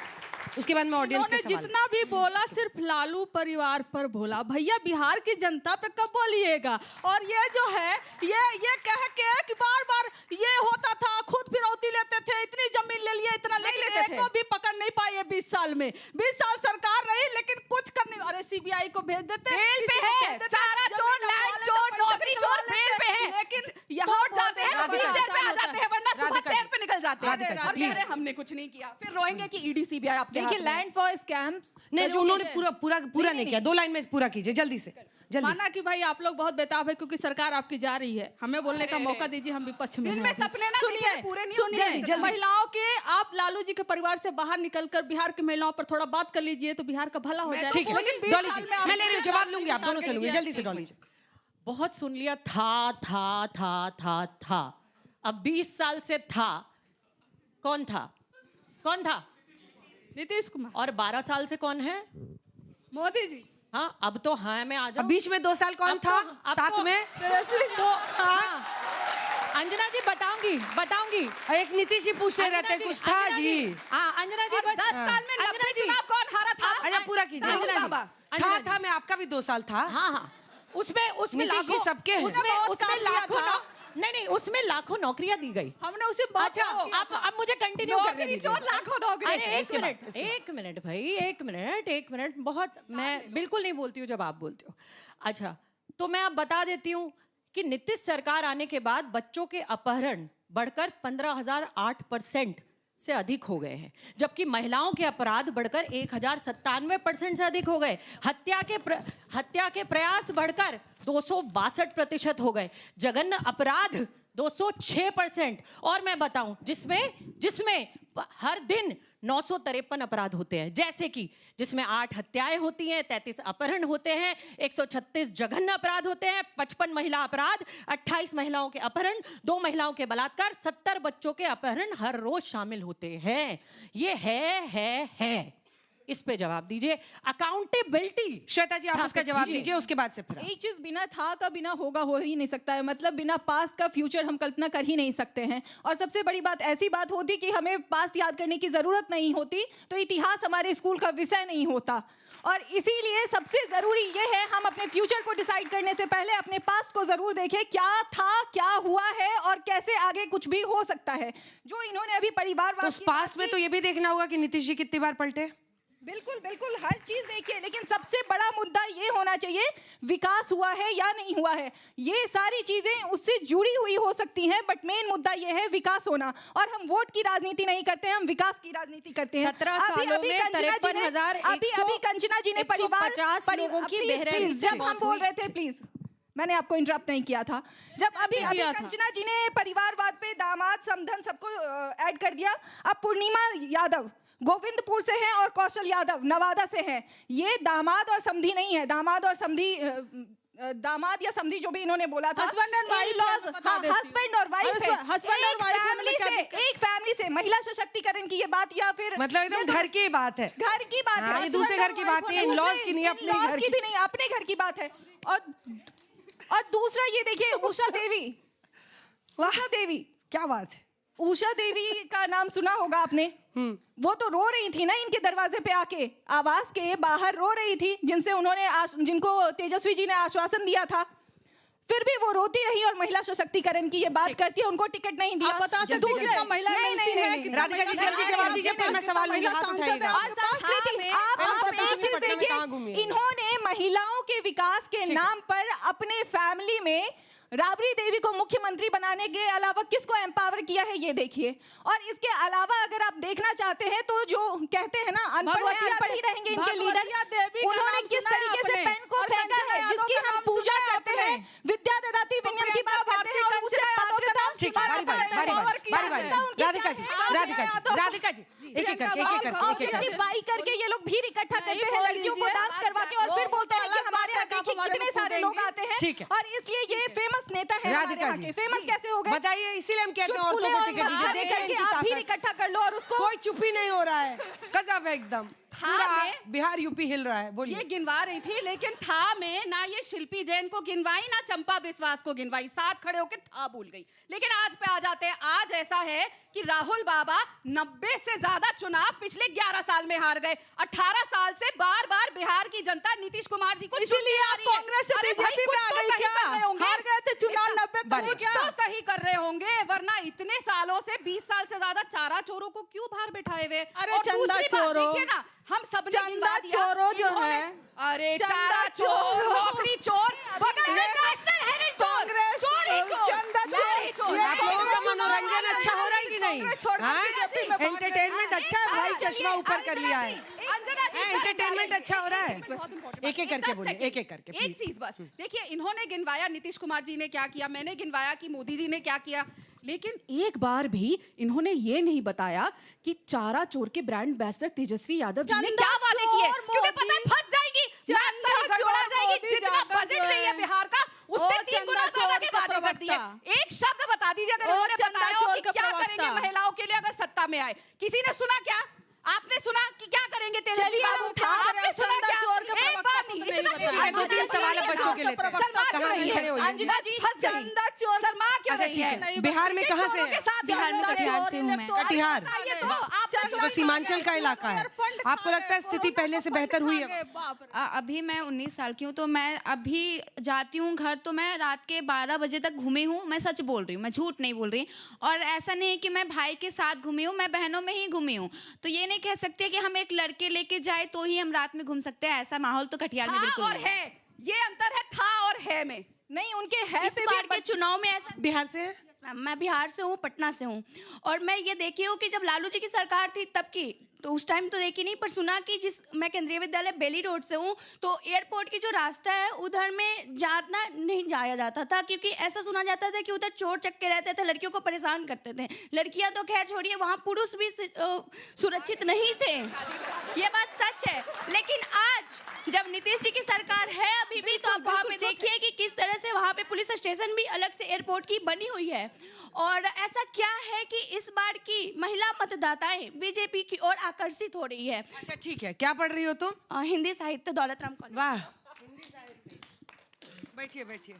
उसके बाद में ऑडियंस के सवाल। जितना भी बोला सिर्फ लालू परिवार पर बोला। भैया बिहार की जनता पे कब बोलिएगा? और ये जो है ये कह के कि बार ये होता था, खुद फिरौती लेते थे, इतनी जमीन ले लिया, इतना ले लेते थे, भी पकड़ नहीं पाए 20 साल में। 20 साल सरकार रही, लेकिन कुछ करने, अरे सीबीआई को भेज देते, बेल पे है, चारा चोर, लैंड चोर, नौकरी चोर बेल पे है, लेकिन यहाँ जाते हैं तो जेल पे आ जाते हैं, वरना सुबह जेल पे निकल जाते हैं और कह रहे हमने कुछ नहीं किया। फिर रोएंगे कि ईडी सीबीआई आपके देखिए लैंड फॉर स्कैम्स नहीं, जो उन्होंने पूरा नहीं किया। 2 लाइन में पूरा कीजिए जल्दी से। माना कि भाई आप लोग बहुत बेताब है क्योंकि सरकार आपकी जा रही है, हमें बोलने का मौका दीजिए, हम विपक्ष में हैं। सुनिए, महिलाओं के, आप लालू जी के परिवार से बाहर निकलकर बिहार की महिलाओं पर थोड़ा बात कर लीजिए तो बिहार का भला हो जाएगा। ठीक है, लेकिन डॉली जी मैं ले रही हूँ, जवाब लूंगी, आप दोनों से लूंगी, जल्दी से डॉली जी। बहुत सुन लिया था। अब 20 साल से था, कौन था? नीतीश कुमार। और 12 साल से कौन है? मोदी जी। हाँ, अब तो हाँ में आ जाओ। बीच में 2 साल कौन था? साथ में तो हाँ, अंजना जी बताऊंगी। एक नीतीश जी पूछते रहते, कुछ था जी। हाँ, अंजना जी, 10 साल में अंजना जी चुनाव कौन हारा था? अच्छा पूरा कीजिए। था मैं, आपका भी 2 साल था। हाँ, उसमें लाखों सबके हैं। उसमें लाखों नहीं, उसमें लाखों नौकरियां दी गई। हमने उसे अच्छा, अब मुझे कंटिन्यू करने दीजिए। लाखों नौकरी। एक मिनट भाई, एक मिनट। बहुत, मैं बिल्कुल नहीं बोलती हूँ जब आप बोलते हो। अच्छा, तो मैं अब बता देती हूँ कि नीतीश सरकार आने के बाद बच्चों के अपहरण बढ़कर 15,008% से अधिक हो गए हैं, जबकि महिलाओं के अपराध बढ़कर 1097% से अधिक हो गए। हत्या के प्रयास बढ़कर 262% हो गए। जघन्य अपराध 206%। और मैं बताऊं जिसमें हर दिन 953 अपराध होते हैं, जैसे कि जिसमें 8 हत्याएं होती हैं, 33 अपहरण होते हैं, 136 जघन्य अपराध होते हैं, 55 महिला अपराध, 28 महिलाओं के अपहरण, 2 महिलाओं के बलात्कार, 70 बच्चों के अपहरण हर रोज शामिल होते हैं। ये है इस पे जवाब दीजिए। अकाउंटेबिलिटी। श्वेता जी आप उसका जवाब दीजिए, उसके बाद से फिर एक चीज बिना था का बिना होगा हो ही नहीं सकता है। मतलब बिना पास्ट का फ्यूचर हम कल्पना कर ही नहीं सकते हैं। और सबसे बड़ी बात ऐसी बात होती कि हमें पास्ट याद करने की जरूरत नहीं होती तो इतिहास हमारे स्कूल का विषय नहीं होता। और इसीलिए सबसे जरूरी ये है हम अपने फ्यूचर को डिसाइड करने से पहले अपने पास्ट को जरूर देखें, क्या था, क्या हुआ है और कैसे आगे कुछ भी हो सकता है। जो इन्होंने अभी परिवारवाद तो उस पास्ट में तो ये भी देखना होगा कि नीतीश जी कितनी बार पलटे। बिल्कुल हर चीज देखिए, लेकिन सबसे बड़ा मुद्दा ये होना चाहिए विकास हुआ है या नहीं हुआ है। ये सारी चीजें उससे जुड़ी हुई हो सकती हैं, बट मेन मुद्दा ये है विकास होना। और हम वोट की राजनीति नहीं करते हैं, हम विकास की राजनीति करते हैं। 17 सालों में 53,150 कंचना जी ने परिवार लोगों की बहरें। जब हम बोल रहे थे, प्लीज मैंने आपको इंटरप्ट नहीं किया था। जब अभी कंचना जी ने परिवारवाद पे दामाद समधन सबको ऐड कर दिया। अब पूर्णिमा यादव गोविंदपुर से हैं और कौशल यादव नवादा से हैं। ये दामाद और समधी नहीं है। दामाद और समधी, दामाद या समधी जो भी इन्होंने बोला था, हस्बैंड और वाइफ है। एक फैमिली से महिला सशक्तिकरण की ये बात, या फिर मतलब एकदम घर की बात है, घर की बात है, ये दूसरे घर की बात नहीं, इन-लॉज की नहीं, अपने घर की भी नहीं, अपने घर की बात है। और दूसरा ये देखिए उषा देवी, क्या बात है। उषा देवी का नाम सुना होगा आपने। वो तो रो रही थी ना इनके दरवाजे पे आके, आवास के बाहर रो रही थी, जिनको तेजस्वी जी ने आश्वासन दिया था। फिर भी वो रोती रही और महिला सशक्तिकरण की ये बात करती है। उनको टिकट नहीं दिया। आप बता सकते हैं कितना महिला एमएलसी है? राधिका जी जल्दी जवाब दीजिए, फिर मैं सवाल नहीं हाथ उठाएगा। और संस्कृति, आप एक चीज देखिए, इन्होंने महिलाओं के विकास के नाम पर अपने फैमिली में राबड़ी देवी को मुख्यमंत्री बनाने के अलावा किसको एम्पावर किया है ये देखिए। और इसके अलावा अगर आप देखना चाहते हैं तो जो कहते हैं ना अनपढ़ ही रहेंगे इनके लीडर, उन्होंने किस तरीके से पेन को फेंका है, जिसकी हम पूजा करते हैं, विद्या ददाती विनियम की बात करते हैं और उसे राधिका जी एक एक करके ये लोग भीड़ इकट्ठा करते हैं, लड़कियों को डांस करवा के, और फिर बोलते हैं कि हमारे यहाँ देखिए कितने सारे लोग आते हैं। और इसलिए ये फेमस नेता है राधिका जी। फेमस कैसे हो गए बताइए, इसीलिए हम कहते हैं औरतों को टिकट दीजिए। देखिए आप भीड़ इकट्ठा कर लो और उसको, कोई चुप ही नहीं हो रहा है, गजब है एकदम। पूरा बिहार यूपी हिल रहा है। बोलिए। ये गिनवा रही थी, लेकिन था में ना ये शिल्पी जैन को गिनवाई ना चंपा बिस्वास को गिनवाई, साथ खड़े होके था भूल गई। लेकिन आज पे आ जाते हैं। आज ऐसा है कि राहुल बाबा 90 से ज्यादा चुनाव पिछले 11 साल में हार गए। 18 साल से बार बार बिहार की जनता नीतीश कुमार जी को, इसीलिए आप कांग्रेस से बीजेपी में आ गई क्या? हार गए थे चुनाव 90 कुछ तो सही कर रहे होंगे, वरना इतने सालों से 20 साल से ज्यादा चारा चोरों को क्यों बाहर बिठाए हुए? अरे चंदा चोरों, देखिए ना, हम सब चंदा चोरों जो है, अरे चारा चोर, नौकरी चोर, नेशनल हेरिटेज चोर, चोरी चोर, आप लोगों का मनोरंजन अच्छा हो रहा है कि नहीं? एंटरटेनमेंट अच्छा है भाई, चश्मा ऊपर कर लिया है, एंटरटेनमेंट अच्छा हो रहा है। एक एक करके बोलिए, एक एक करके। एक चीज बस देखिए, इन्होंने गिनवाया नीतीश कुमार जी ने क्या किया, मैंने गिनवाया कि मोदी जी ने क्या किया, लेकिन एक बार भी इन्होंने ये नहीं बताया कि चारा चोर के ब्रांड एम्बेसडर तेजस्वी यादव जी ने क्या वादे किए, क्योंकि पता है फंस जाएगी, गड़बड़ा जाएगी। जितना बजट रही है बिहार का उससे 3 गुना ज्यादा के वादे कर दिए। एक शब्द बता दीजिए अगर उन्होंने बताया हो कि क्या करेंगे महिलाओं के लिए अगर सत्ता में आए। किसी ने सुना क्या? आपने सुना कि क्या करेंगे तेजस्वी बाबू? आपने सुना क्या? एक बार नहीं, 2-3 सवाल बच्चों के लिए कहाँ खड़े हो? अंजना जी चंदा चोर शर्मा क्यों रही है? बिहार में कहाँ से? बिहार में कटिहार से हूँ मैं। कटिहार तो सीमांचल का इलाका है। आपको लगता है स्थिति पहले से बेहतर हुई है? अभी मैं 19 साल की हूँ, तो मैं अभी जाती हूँ घर तो मैं रात के 12 बजे तक घूमी हूँ। मैं सच बोल रही हूँ, मैं झूठ नहीं बोल रही। और ऐसा नहीं है कि मैं भाई के साथ घूमी हूँ, मैं बहनों में ही घूमी हूँ। तो ये नहीं कह सकते कि हम एक लड़के लेके जाए तो ही हम रात में घूम सकते हैं। ऐसा माहौल तो कटिहार में बिल्कुल नहीं है। ये अंतर है था और है में। नहीं, उनके है इस बार के चुनाव में ऐसा। बिहार से मैं बिहार से हूँ, पटना से हूँ, और मैं ये देखी हूँ कि जब लालू जी की सरकार थी तब की, तो उस टाइम तो देखी नहीं, पर सुना कि मैं केंद्रीय विद्यालय बेली रोड से हूँ, तो एयरपोर्ट की जो रास्ता है उधर में जाना नहीं जाया जाता था, क्योंकि ऐसा सुना जाता था कि उधर चोर चक्के रहते थे, लड़कियों को परेशान करते थे। लड़कियां तो खैर छोड़िए, वहाँ पुरुष भी सुरक्षित नहीं थे, ये बात सच है। लेकिन आज जब नीतीश जी की सरकार है अभी भी, तो आप वहाँ पे देखिए कि किस तरह से वहाँ पे पुलिस स्टेशन भी अलग से एयरपोर्ट की बनी हुई है। और ऐसा क्या है कि इस बार की महिला मतदाताएं बीजेपी की ओर आकर्षित हो रही है। अच्छा ठीक है, क्या पढ़ रही हो तुम? हिंदी साहित्य, दौलत राम कॉलेज। वाह, बैठिए बैठिए।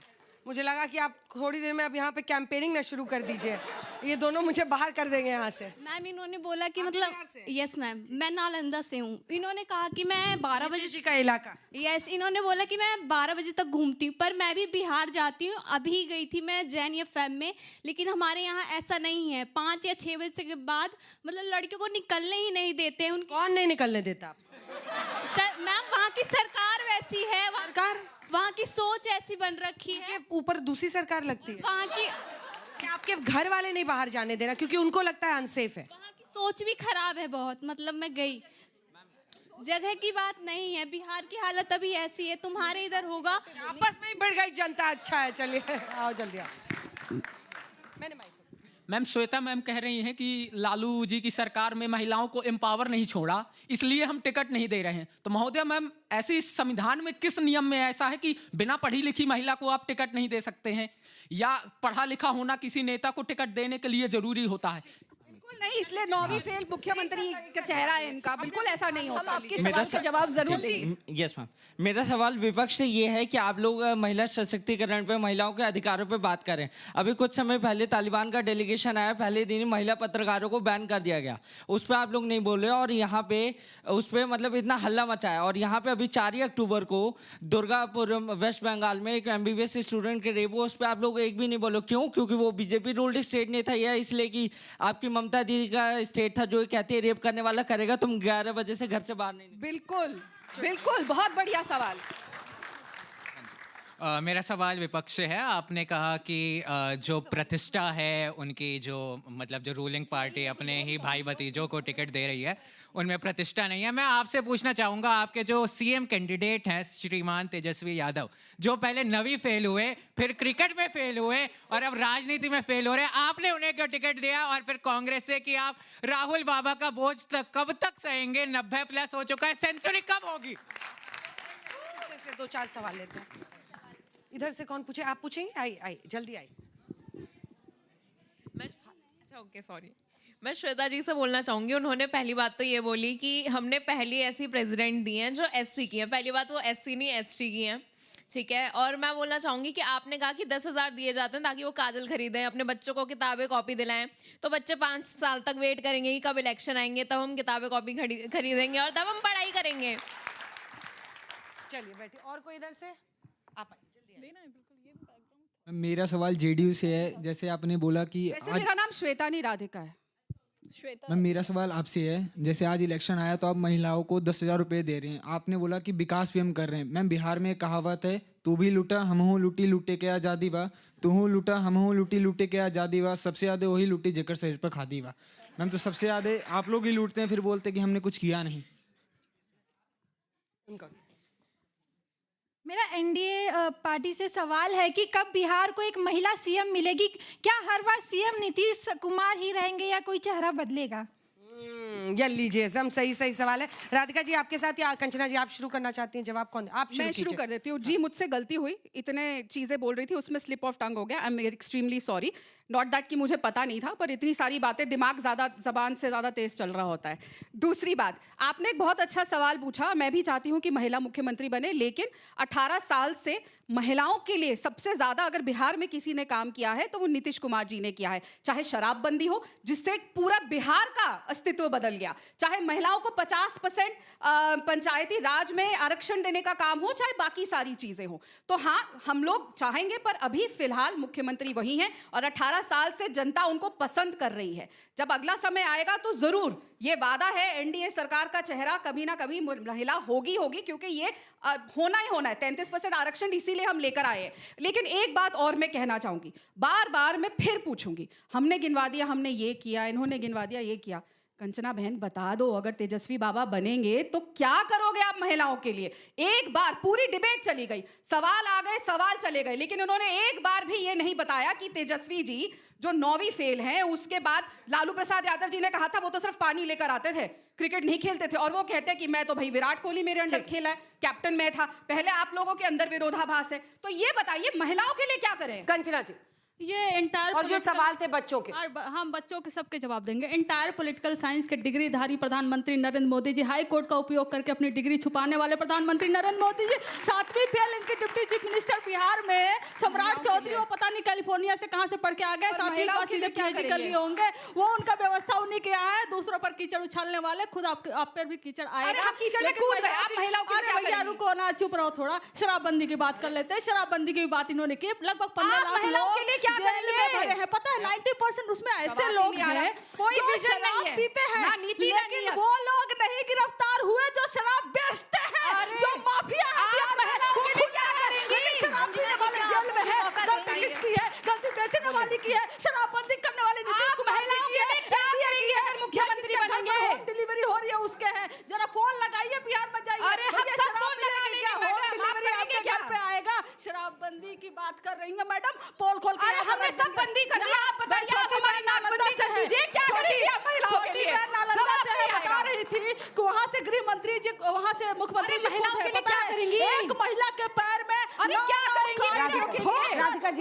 मुझे लगा कि आप थोड़ी देर में अब यहाँ पे कैंपेनिंग ना शुरू कर दीजिए, ये दोनों मुझे बाहर कर देंगे यहाँ से। मैम इन्होंने बोला कि मतलब, यस मैम, मैं नालंदा से हूँ। इन्होंने कहा कि मैं 12 बजे जी का इलाका, यस, इन्होंने बोला कि मैं 12 बजे तक घूमती हूँ, पर मैं भी बिहार जाती हूँ। अभी गई थी मैं जैन एफएम में, लेकिन हमारे यहाँ ऐसा नहीं है। 5 या 6 बजे के बाद मतलब लड़कियों को निकलने ही नहीं देते हैं। कौन नहीं निकलने देता? मैम वहाँ की सरकार वैसी है, वहाँ की सोच ऐसी बन रखी है। ऊपर दूसरी सरकार लगती है वहाँ की। क्या आपके घर वाले नहीं बाहर जाने देना क्योंकि उनको लगता है अनसेफ है? वहाँ की सोच भी खराब है बहुत। मतलब मैं गई, जगह की बात नहीं है, बिहार की हालत अभी ऐसी है। तुम्हारे इधर होगा, आपस में ही बढ़ गई जनता। अच्छा है, चलिए आओ जल्दी आओ। मैम श्वेता मैम कह रही हैं कि लालू जी की सरकार में महिलाओं को एम्पावर नहीं छोड़ा, इसलिए हम टिकट नहीं दे रहे हैं। तो महोदय मैम, ऐसे संविधान में किस नियम में ऐसा है कि बिना पढ़ी लिखी महिला को आप टिकट नहीं दे सकते हैं, या पढ़ा लिखा होना किसी नेता को टिकट देने के लिए जरूरी होता है? बिल्कुल नहीं, इसलिए 9वीं फेल मुख्यमंत्री का चेहरा है इनका, बिल्कुल ऐसा नहीं होता। आपके सवाल का जवाब जरूर देंगे। यस मैम, मेरा सवाल विपक्ष से ये है कि आप लोग महिला सशक्तिकरण पे, महिलाओं के अधिकारों पे बात करें। अभी कुछ समय पहले तालिबान का डेलीगेशन आया, पहले दिन महिला पत्रकारों को बैन कर दिया गया, उस पर आप लोग नहीं बोले, और यहाँ पे उस पर मतलब इतना हल्ला मचाया। और यहाँ पे अभी 4 अक्टूबर को दुर्गापुर वेस्ट बंगाल में एक MBBS स्टूडेंट के रेप हुआ, उस पर आप लोग एक भी नहीं बोलो। क्यों? क्योंकि वो बीजेपी रूल्ड स्टेट नहीं था, या इसलिए कि आपकी ममता दीदी का स्टेट था जो कहते हैं रेप करने वाला करेगा, तुम 11 बजे से घर से बाहर नहीं। बिल्कुल बिल्कुल, बहुत बढ़िया सवाल। मेरा सवाल विपक्ष से है। आपने कहा कि जो प्रतिष्ठा है उनकी, जो मतलब जो रूलिंग पार्टी अपने ही भाई भतीजों को टिकट दे रही है, उनमें प्रतिष्ठा नहीं है। मैं आपसे पूछना चाहूँगा, आपके जो CM कैंडिडेट हैं श्रीमान तेजस्वी यादव, जो पहले 9वीं फेल हुए, फिर क्रिकेट में फेल हुए और अब राजनीति में फेल हो रहे हैं, आपने उन्हें क्यों टिकट दिया? और फिर कांग्रेस से कि आप राहुल बाबा का बोझ कब तक सहेंगे? 90+ हो चुका है, सेंचुरी कब होगी? 2-4 सवाल लेते हैं। इधर से कौन पूछे? आप पूछेंगे? आई जल्दी आई। अच्छा ओके, सॉरी। मैं श्वेता जी से बोलना चाहूँगी। उन्होंने पहली बात तो ये बोली कि हमने पहली ऐसी प्रेसिडेंट दी हैं जो SC की हैं। पहली बात, वो SC नहीं ST की हैं, ठीक है। और मैं बोलना चाहूँगी कि आपने कहा कि 10,000 दिए जाते हैं ताकि वो काजल खरीदें, अपने बच्चों को किताबें कॉपी दिलाएं। तो बच्चे 5 साल तक वेट करेंगे कि कब इलेक्शन आएंगे, तब हम किताबें कॉपी खरीदेंगे और तब हम पढ़ाई करेंगे। चलिए बैठिए। और कोई इधर से? आप मेरा सवाल JDU से है। जैसे आपने बोला कि मेरा नाम श्वेता नहीं राधिका है। मैम मेरा सवाल आपसे है, जैसे आज इलेक्शन आया तो आप महिलाओं को 10,000 रुपये दे रहे हैं, आपने बोला कि विकास भी हम कर रहे हैं। मैम बिहार में एक कहावत है, तू भी लूटा हम हूँ लूटी लूटे के आज़ादी बा, तू हूँ लूटा हम हूँ लूटी लूटे के आज़ादी बा, सबसे ज़्यादा वही लूटी जेकर शरीर पर खादी बा। मैम तो सबसे ज़्यादा आप लोग ही लूटते हैं, फिर बोलते कि हमने कुछ किया नहीं। मेरा NDA पार्टी से सवाल है कि कब बिहार को एक महिला CM मिलेगी? क्या हर बार CM नीतीश कुमार ही रहेंगे या कोई चेहरा बदलेगा? ये लीजिए, एकदम सही सवाल है। राधिका जी आपके साथ, या कंचना जी आप शुरू करना चाहती हैं? जवाब कौन? आप मैं शुरू कर देती हूँ। जी मुझसे गलती हुई, इतने चीजें बोल रही थी, उसमें स्लिप ऑफ टंग हो गया। I am extremely sorry. Not that कि मुझे पता नहीं था, पर इतनी सारी बातें, दिमाग ज़्यादा ज़बान से ज़्यादा तेज चल रहा होता है। दूसरी बात, आपने एक बहुत अच्छा सवाल पूछा। मैं भी चाहती हूँ कि महिला मुख्यमंत्री बने, लेकिन 18 साल से महिलाओं के लिए सबसे ज़्यादा अगर बिहार में किसी ने काम किया है तो वो नीतीश कुमार जी ने किया है। चाहे शराबबंदी हो, जिससे पूरा बिहार का अस्तित्व बदल गया, चाहे महिलाओं को 50% पंचायती राज में आरक्षण देने का काम हो, चाहे बाकी सारी चीज़ें हो। तो हाँ, हम लोग चाहेंगे, पर अभी फिलहाल मुख्यमंत्री वही हैं और 18 12 साल से जनता उनको पसंद कर रही है। जब अगला समय आएगा तो जरूर ये वादा है एनडीए सरकार का चेहरा कभी ना कभी महिला होगी, क्योंकि ये होना ही होना है। 33% आरक्षण इसीलिए हम लेकर आए हैं। लेकिन एक बात और मैं कहना चाहूंगी, बार बार मैं फिर पूछूंगी, हमने गिनवा दिया, हमने ये किया, इन्होंने गिनवा दिया, ये किया। कंचना बहन बता दो, अगर तेजस्वी बाबा बनेंगे तो क्या करोगे आप महिलाओं के लिए? एक बार पूरी डिबेट चली गई, सवाल आ गए, सवाल चले गए, लेकिन उन्होंने एक बार भी ये नहीं बताया कि तेजस्वी जी जो 9वीं फेल हैं, उसके बाद लालू प्रसाद यादव जी ने कहा था वो तो सिर्फ पानी लेकर आते थे, क्रिकेट नहीं खेलते थे, और वो कहते हैं कि मैं तो भाई विराट कोहली मेरे अंडर खेला है, कैप्टन मैं था। पहले आप लोगों के अंदर विरोधाभास है। तो ये बताइए महिलाओं के लिए क्या करें? कंचना जी, ये एंटायर और जो सवाल थे बच्चों के, हम बच्चों के सबके जवाब देंगे। एंटायर पॉलिटिकल साइंस के डिग्रीधारी प्रधानमंत्री नरेंद्र मोदी जी, हाई कोर्ट का उपयोग करके अपनी डिग्री छुपाने वाले प्रधानमंत्री नरेंद्र मोदी जी, 7वीं फेल इनके डिप्टी चीफ मिनिस्टर बिहार में सम्राट चौधरी, वो पता नहीं कैलिफोर्निया से कहां से पढ़ के आ गए, 7वीं क्लास से पीएचडी कर लिए होंगे, वो उनका व्यवस्था उन्हीं के यहाँ है। दूसरों पर कीचड़ उछालने वाले, खुद आप पर भी कीचड़ आएगा। कीचड़ में कूद गए आप, महिलाओं के लिए क्या करेंगे? रुको ना, चुप रहो थोड़ा। शराबबंदी की बात कर लेते हैं। शराबबंदी की बात इन्होंने की, लगभग 15 लाख महिलाओं के लिए क्या करेंगे? है, पता है 90% उसमें ऐसे लोग हैं कोई जो विजन नहीं है, पीते हैं, ना नीति ना लेकिन नियत। वो लोग नहीं गिरफ्तार हुए जो शराब बेचते हैं, जो माफिया है। आप महिलाओं के लिए क्या करेंगी? शराब पीने वाले जेल में है, गलती किसकी है? गलती बेचने वाली की है, शराबबंदी करने वाली नीतीश कुमार महिलाओं के लिए क्या करेंगी अगर मुख्यमंत्री बनेंगे? होम डिलीवरी हो रही है उसके है, जरा फोन लगाइए, बिहार में जाइए। अरे हम सब फोन लगाएंगे, क्या होम डिलीवरी आपके घर पे आएगा? शराबबंदी की बात कर रही है मैडम, पोल खोल के हमने सब बंदी कर दिया। आप बताइए, आप हमारी नाकबंदी कर दीजिए, क्या करेंगी आप महिलाओं के लिए? नालंदा से बता रही थी कि वहाँ से गृह मंत्री जी, वहाँ से मुख्यमंत्री महिलाओं के लिए क्या करेंगी? एक महिला के पैर में क्या करेंगी?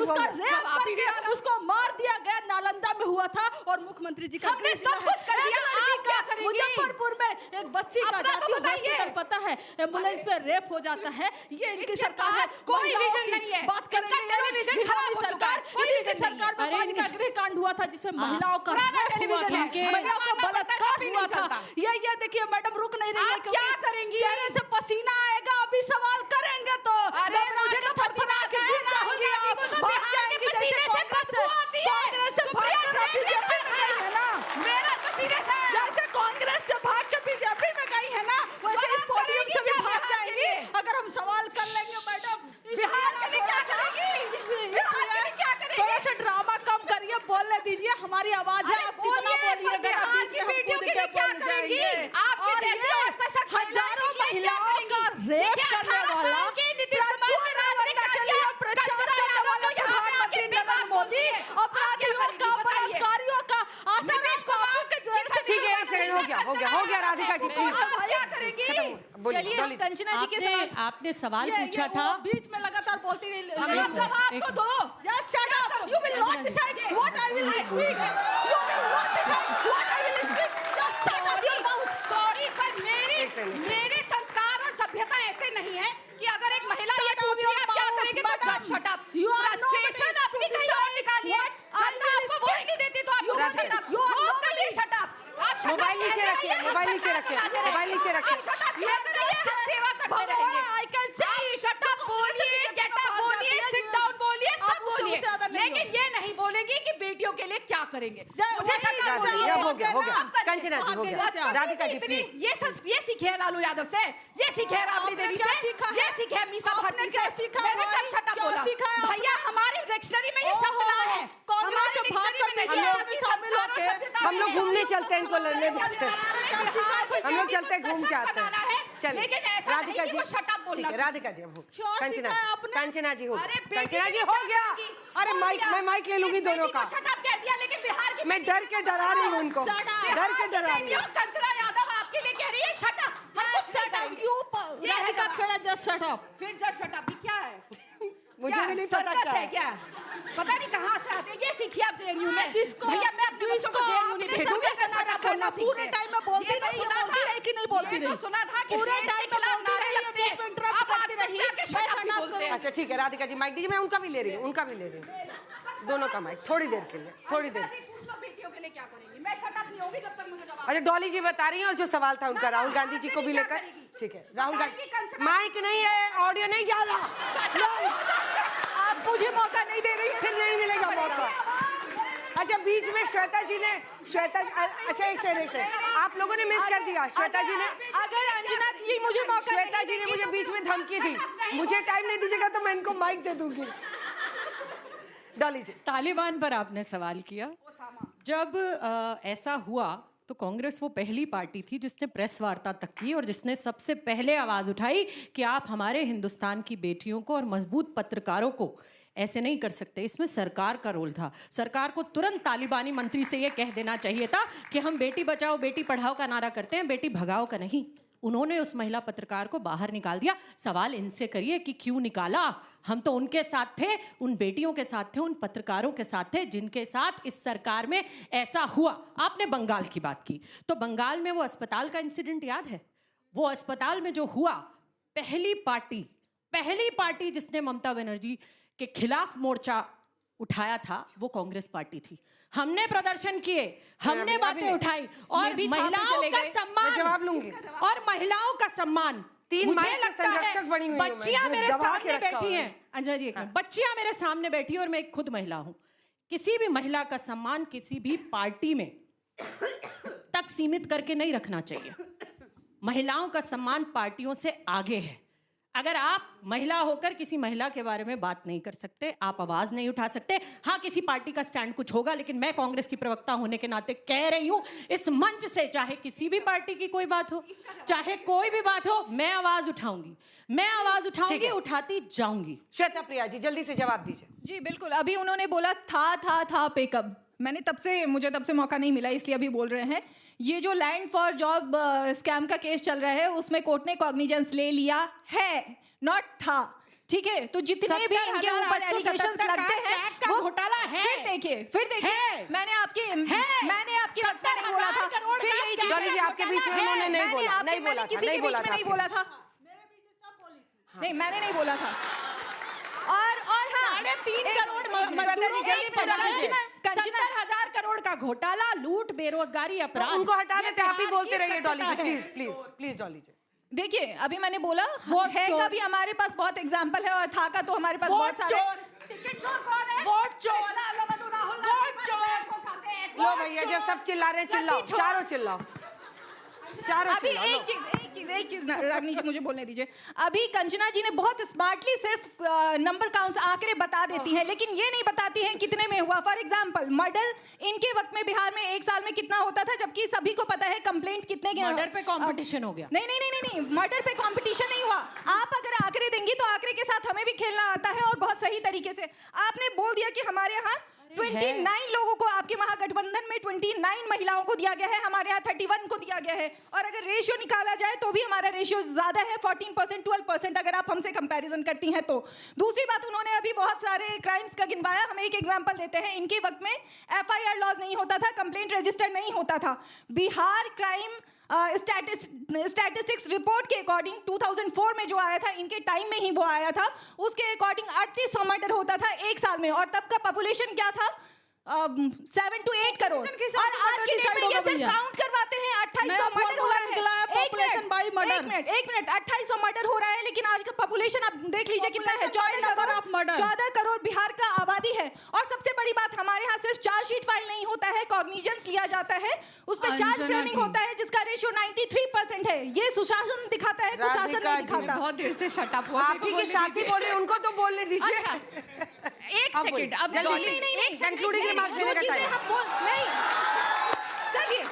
उसका रेप करके उसको मार दिया गया, नालंदा में हुआ था, और मुख्यमंत्री जी का हमने सब कुछ कर दिया, आप क्या करेंगी? मुजफ्फरपुर में एक बच्ची का जाती हॉस्पिटल, पता है एम्बुलेंस पे रेप हो जाता है। ये इनकी सरकार है, कोई विजन नहीं है, बात करेंगे सरकार। सरकार में बालिका गृह कांड हुआ था जिसमें महिलाओं का टेलीविजन है, महिलाओं का बलात्कार हुआ था। ये देखिए मैडम, रुक नहीं रही है, क्या करेंगी? चेहरे से पसीना आएगा, अभी सवाल करेंगे तो मुझे तो थरथरा के गिर जाएंगी आप, भाग जाएंगी जैसे कांग्रेस से भाग कर बीजेपी में गई है ना, मेरा पसीने से जैसे कांग्रेस से भाग के बीजेपी में गई है ना, वैसे इस पोडियम से भी भाग जाएंगी अगर हम सवाल कर लेंगे मैडम। बिहार के लिए क्या करेंगी? बिहार के लिए क्या करेंगी? थोड़ा सा ड्रामा कम करिए, बोलने दीजिए, हमारी आवाज है, आप कितना बोलिए। बिहार की बेटियों के लिए क्या करेंगी? आपके जैसे और सशक्त हजारों महिलाओं का रेप करने वाला, प्रचार करने वाला प्रधानमंत्री नरेंद्र मोदी, अपराधियों का, बलात्कारियों का आशीष कुमार के जेल से। ठीक है, एक सेकंड, हो गया राधिका जी, प्लीज। क्या करेंगी? चलिए हम कंचना जी के सवाल, आपने सवाल पूछा था, बीच में लगातार बोलती रही। जवाब तो दो। Just shut up. You will not decide what I will speak. You will not decide what I will speak. Just shut up your mouth. Sorry, पर मेरे संस्कार और सभ्यता ऐसे नहीं है कि अगर एक महिला ये पूछे आप क्या करेंगे तो just shut up. फ्रस्ट्रेशन अपनी कहीं और निकालिए। जनता आपको वोट नहीं देती तो आप लोग shut up. shut up. आप मोबाइल नीचे रखिए, मोबाइल नीचे रखिए, मोबाइल नीचे रखिए। सेवा करते रहेंगे। shut up बोलिए, get up बोलिए, sit down बोलिए, सब बोलिए, लेकिन ये नहीं बोलेगी कि बेटियों के लिए क्या करेंगे। मुझे shut up बोलिए। हो गया। कंचना जी, हो गया। राधिका जी प्लीज। ये सीखे है लालू यादव से, ये सीखे है राबड़ी देवी से, ये सीखे है मीसा भारती से। मैंने कब shut up बोला? भैया हमारी डिक्शनरी में ये शब्द ना है, हमारे डिक्शनरी में नहीं है। शामिल होके हम लोग घूमने चलते हैं, इनको लड़ने देते हैं, हम लोग चलते घूम के आते हैं। चलिए राधिका जी, ठीक है राधिका जी, अब कंचना जी हो गया, कंचना जी हो गया। अरे मैं माइक ले लूंगी दोनों का। लेकिन बिहार की मैं डर के डरा रही हूँ उनको, डर के डरा रही हूँ। कंचना यादव आपके लिए कह रही है shut up. Radhika Khera just shut up. फिर जस्ट शट अप क्या है? मुझे भी नहीं पता क्या है। क्या पता नहीं कहाँ से आते हैं। ये सीखिए आप जेएनयू में। जिसको भैया मैं अपने बच्चों को जेएनयू नहीं भेजूंगी अगर नाटक करना सीखते। पूरे टाइम में बोलती रही कि नहीं बोलती रही? तो सुना था कि पूरे टाइम में नारे लगते हैं, आप करती रही। अच्छा ठीक है राधिका जी, माइक दीजिए, मैं उनका भी ले रही हूँ, उनका भी ले रही हूँ, दोनों का माइक थोड़ी देर के लिए, थोड़ी देर। बेटियों के लिए क्या करेंगी? मैं शट अप नहीं होगी जब तक मुझे जवाब। अच्छा डॉली जी बता रही हैं, और जो सवाल था उनका राहुल गांधी जी को भी लेकर, ठीक है राहुल गांधी, माइक नहीं है, ऑडियो नहीं जा रहा, आप मुझे मौका नहीं दे रही है। फिर नहीं मिलेगा मौका। अच्छा बीच में श्वेता जी ने अच्छा एक सेकंड आप लोगों ने मिस कर दिया। श्वेता जी ने अगर अंजना जी मुझे मौका श्वेता जी ने मुझे बीच में धमकी दी, मुझे टाइम नहीं दीजिएगा तो मैं इनको माइक दे दूंगी। डॉली जी, तालिबान पर आपने सवाल किया। जब ऐसा हुआ तो कांग्रेस वो पहली पार्टी थी जिसने प्रेस वार्ता तक की और जिसने सबसे पहले आवाज उठाई कि आप हमारे हिंदुस्तान की बेटियों को और मजबूत पत्रकारों को ऐसे नहीं कर सकते। इसमें सरकार का रोल था। सरकार को तुरंत तालिबानी मंत्री से ये कह देना चाहिए था कि हम बेटी बचाओ बेटी पढ़ाओ का नारा करते हैं, बेटी भगाओ का नहीं। उन्होंने उस महिला पत्रकार को बाहर निकाल दिया। सवाल इनसे करिए कि क्यों निकाला। हम तो उनके साथ थे, उन बेटियों के साथ थे, उन पत्रकारों के साथ थे जिनके साथ इस सरकार में ऐसा हुआ। आपने बंगाल की बात की तो बंगाल में वो अस्पताल का इंसिडेंट याद है? वो अस्पताल में जो हुआ, पहली पार्टी जिसने ममता बनर्जी के खिलाफ मोर्चा उठाया था वो कांग्रेस पार्टी थी। हमने प्रदर्शन किए, हमने बातें उठाई और महिलाओं का सम्मान, जवाब लूंगी, और महिलाओं का सम्मान। 3 मुझे माह लगता है बनी हुई बच्चियां मेरे सामने बैठी हैं। अंजना जी, बच्चियां मेरे सामने बैठी हैं और मैं खुद महिला हूं। किसी भी महिला का सम्मान किसी भी पार्टी में तक सीमित करके नहीं रखना चाहिए। महिलाओं का सम्मान पार्टियों से आगे है। अगर आप महिला होकर किसी महिला के बारे में बात नहीं कर सकते, आप आवाज नहीं उठा सकते, हाँ किसी पार्टी का स्टैंड कुछ होगा, लेकिन मैं कांग्रेस की प्रवक्ता होने के नाते कह रही हूं इस मंच से, चाहे किसी भी पार्टी की कोई बात हो, चाहे कोई भी बात हो, मैं आवाज उठाऊंगी, उठाती जाऊंगी। श्वेता प्रिया जी जल्दी से जवाब दीजिए। जी बिल्कुल, अभी उन्होंने बोला था पेकअप, मुझे तब से मौका नहीं मिला इसलिए अभी बोल रहे हैं। ये जो लैंड फॉर जॉब स्कैम का केस चल रहा है उसमें कोर्ट ने कॉग्निजेंस ले लिया है, नॉट था। ठीक है, तो जितने भी इनके ऊपर एलिगेशंस लगते हैं वो घोटाला है। फिर देखिए मैंने आपकी वक्ता नहीं बोला था। फिर यही चीज डॉली जी आपके बीच में उन्होंने नहीं बोला, किसी के बीच में नहीं बोला था। नहीं, मैंने नहीं बोला था। और हाँ 3.5 करोड़ 70,000 करोड़ का घोटाला, लूट, बेरोजगारी, अपराध, उनको हटा देते, आप ही बोलते रहिए डॉली जी, प्लीज डॉली जी। देखिए अभी मैंने बोला है का भी हमारे पास बहुत एग्जाम्पल है और था का तो हमारे पास बहुत सारे। टिकट चोर कौन है? वोट चोर। लो भैया जब सब चिल्ला रहे हैं चिल्लाओ, चारों चिल्लाओ। अभी एक चीज रागनी जी मुझे बोलने दीजिए। अभी कंचना जी ने बहुत स्मार्टली सिर्फ नंबर काउंट्स आंकड़े बता देती हैं, लेकिन ये नहीं बताती हैं कितने में हुआ। फॉर एग्जांपल मर्डर इनके वक्त में बिहार में 1 साल में कितना होता था, जबकि सभी को पता है कंप्लेंट कितने के। मर्डर पे कंपटीशन हो गया। नहीं, मर्डर पे कंपटीशन नहीं हुआ। आप अगर आंकड़े देंगी तो आंकड़े के साथ हमें भी खेलना आता है और बहुत सही तरीके से। आपने बोल दिया कि हमारे यहाँ 29 लोगों को, आपके महागठबंधन में 29 महिलाओं को दिया गया है, हमारे यहाँ 31 को दिया गया है। और अगर रेशियो निकाला जाए तो भी हमारा रेशियो ज्यादा है, 14%, 12% अगर आप हमसे कंपैरिजन करती हैं तो। दूसरी बात, उन्होंने अभी बहुत सारे क्राइम्स का गिनवाया। हम एक एग्जांपल देते हैं। इनके वक्त में FIR लॉज नहीं होता था, कंप्लेंट रजिस्टर नहीं होता था। बिहार क्राइम स्टैटिस्टिक्स रिपोर्ट के अकॉर्डिंग 2004 में जो आया था, इनके टाइम में ही वो आया था, उसके अकॉर्डिंग 3800 मर्डर होता था 1 साल में, और तब का पॉपुलेशन क्या था 7 to 8 करोड़। और आज की डेट में ये सिर्फ काउंट करवाते हैं 2800 मर्डर हो रहा है। एक मिनट 2800 मर्डर हो रहा है, लेकिन आज का पॉपुलेशन आप देख लीजिए कितना है, 14 करोड़ बिहार का आबादी है। और सबसे बड़ी बात, हमारे यहाँ सिर्फ चार्जशीट फाइल नहीं होता है, कॉग्निजेंस लिया जाता है, उस पर चार्ज फ्रेमिंग होता है जिसका रेशियो 93% है। ये सुशासन दिखाता है, कुशासन नहीं दिखाता। बहुत देर से शट अप हो, आप ही के साथ ही बोल रहे हैं, उनको तो बोलने दीजिए। एक सेकंड, अब नहीं कंक्लूडिंग रिमार्क्स देने का टाइम। चलिए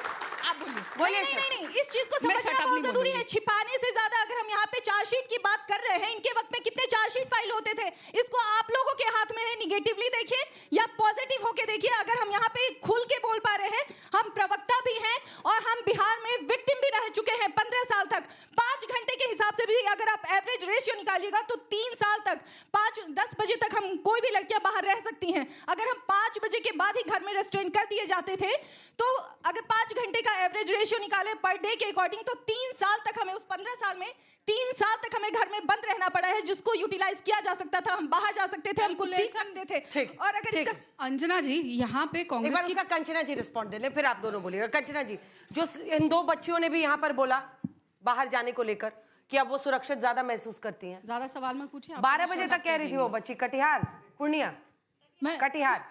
आप बोलिए। नहीं, इस चीज को समझना बहुत जरूरी है। छिपाने से ज्यादा अगर हम यहाँ पे चार्जशीट की बात कर रहे हैं, इनके वक्त में कितने चार्जशीट फाइल होते थे, इसको आप लोगों के हाथ में है। निगेटिवली देखिए या पॉजिटिव होके देखिए। अगर हम यहाँ पे खुल के बोल पा रहे हैं, हम प्रवक्ता भी हैं और हम बिहार में विक्टिम भी रह चुके हैं 15 साल तक। 5 घंटे के हिसाब से भी अगर आप एवरेज रेशियो निकालिएगा तो 3 साल तक 5-10 बजे तक हम कोई भी लड़कियां बाहर रह सकती हैं। अगर हम 5 बजे के बाद ही घर में रेस्ट्रेन कर दिए जाते थे, तो अगर 5 घंटे का एवरेज रेशियो निकाले पर डे के अकॉर्डिंग, तो 3 साल तक हमें, उस 15 साल में 3 साल तक हमें घर में बंद रहना पड़ा है, जिसको यूटिलाइज किया जा सकता था। हम बाहर जा सकते थे, हम कुछ सीख सकते थे। और अगर इसका अंजना जी यहाँ पे कांग्रेस की, कंचना जी रिस्पॉन्ड दे ले, फिर आप दोनों बोलिएगा। कंचना जी, जो इन 2 बच्चियों ने भी यहाँ पर बोला बाहर जाने को लेकर कि अब वो सुरक्षित ज्यादा महसूस करती हैं। ज्यादा सवाल में पूछे। 12 बजे तक कह रही थी वो बच्ची, कटिहार पूर्णिया कटिहार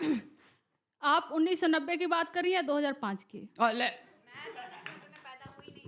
आप 1990 की बात करिए या 2005 की?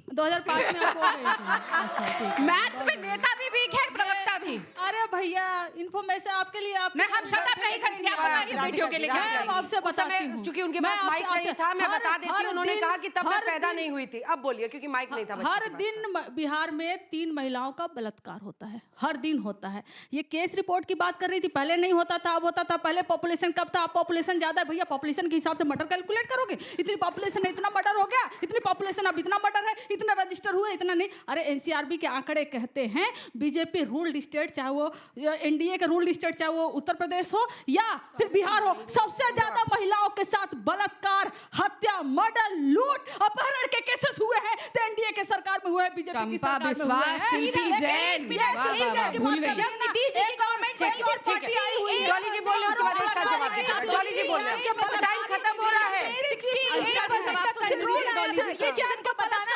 2005 में आप हो गए थे। अच्छा, ठीक है। मैथ्स में नेता भी वीक है, प्रवक्ता भी। अरे भैया इन्फॉर्मेशन आपके लिए आप नहीं, हम शट अप नहीं करेंगे, आप बताइए बेटियों के लिए क्या मैं आपसे बताती हूँ। क्योंकि उनके पास माइक नहीं था, मैं बता देती हूँ, उन्होंने कहा कि तब मैं पैदा नहीं हुई थी। अब बोलिए, क्योंकि माइक नहीं था। हर दिन बिहार में 3 महिलाओं का बलात्कार होता है, हर दिन होता है। ये केस रिपोर्ट की बात कर रही थी, पहले नहीं होता था, अब होता था। पहले पॉपुलेशन कब था, अब पॉपुलेशन ज्यादा है। भैया पॉपुलेशन के हिसाब से मर्डर कैलकुलेट करोगे? इतनी पॉपुलेशन है, इतना मर्डर हो गया, इतनी पॉपुलेशन अब इतना मर्डर है, इतना रजिस्टर हुआ, इतना नहीं। अरे एनसीआरबी के आंकड़े कहते हैं बीजेपी रूल्ड स्टेट, चाहे वो एनडीए का रूल्ड स्टेट, चाहे वो उत्तर प्रदेश हो या फिर बिहार हो, सबसे ज्यादा महिलाओं के साथ बलात्कार, हत्या, मर्डर, लूट, अपहरण के केसेस हुए हैं तो एनडीए के सरकार में हुए हैं, बीजेपी की सरकार में हुए हैं। शिल्पी जैन भूल गई। जब नीतीश जी की गवर्नमेंट बनी और पार्टी आई हुई, डॉली जी बोल रहे हैं, उसके बाद एक साथ जवाब देंगे। डॉली जी बोल रहे हैं, टाइम खत्म हो रहा है। 68% का कंट्रोल है, ये चीज इनको बताना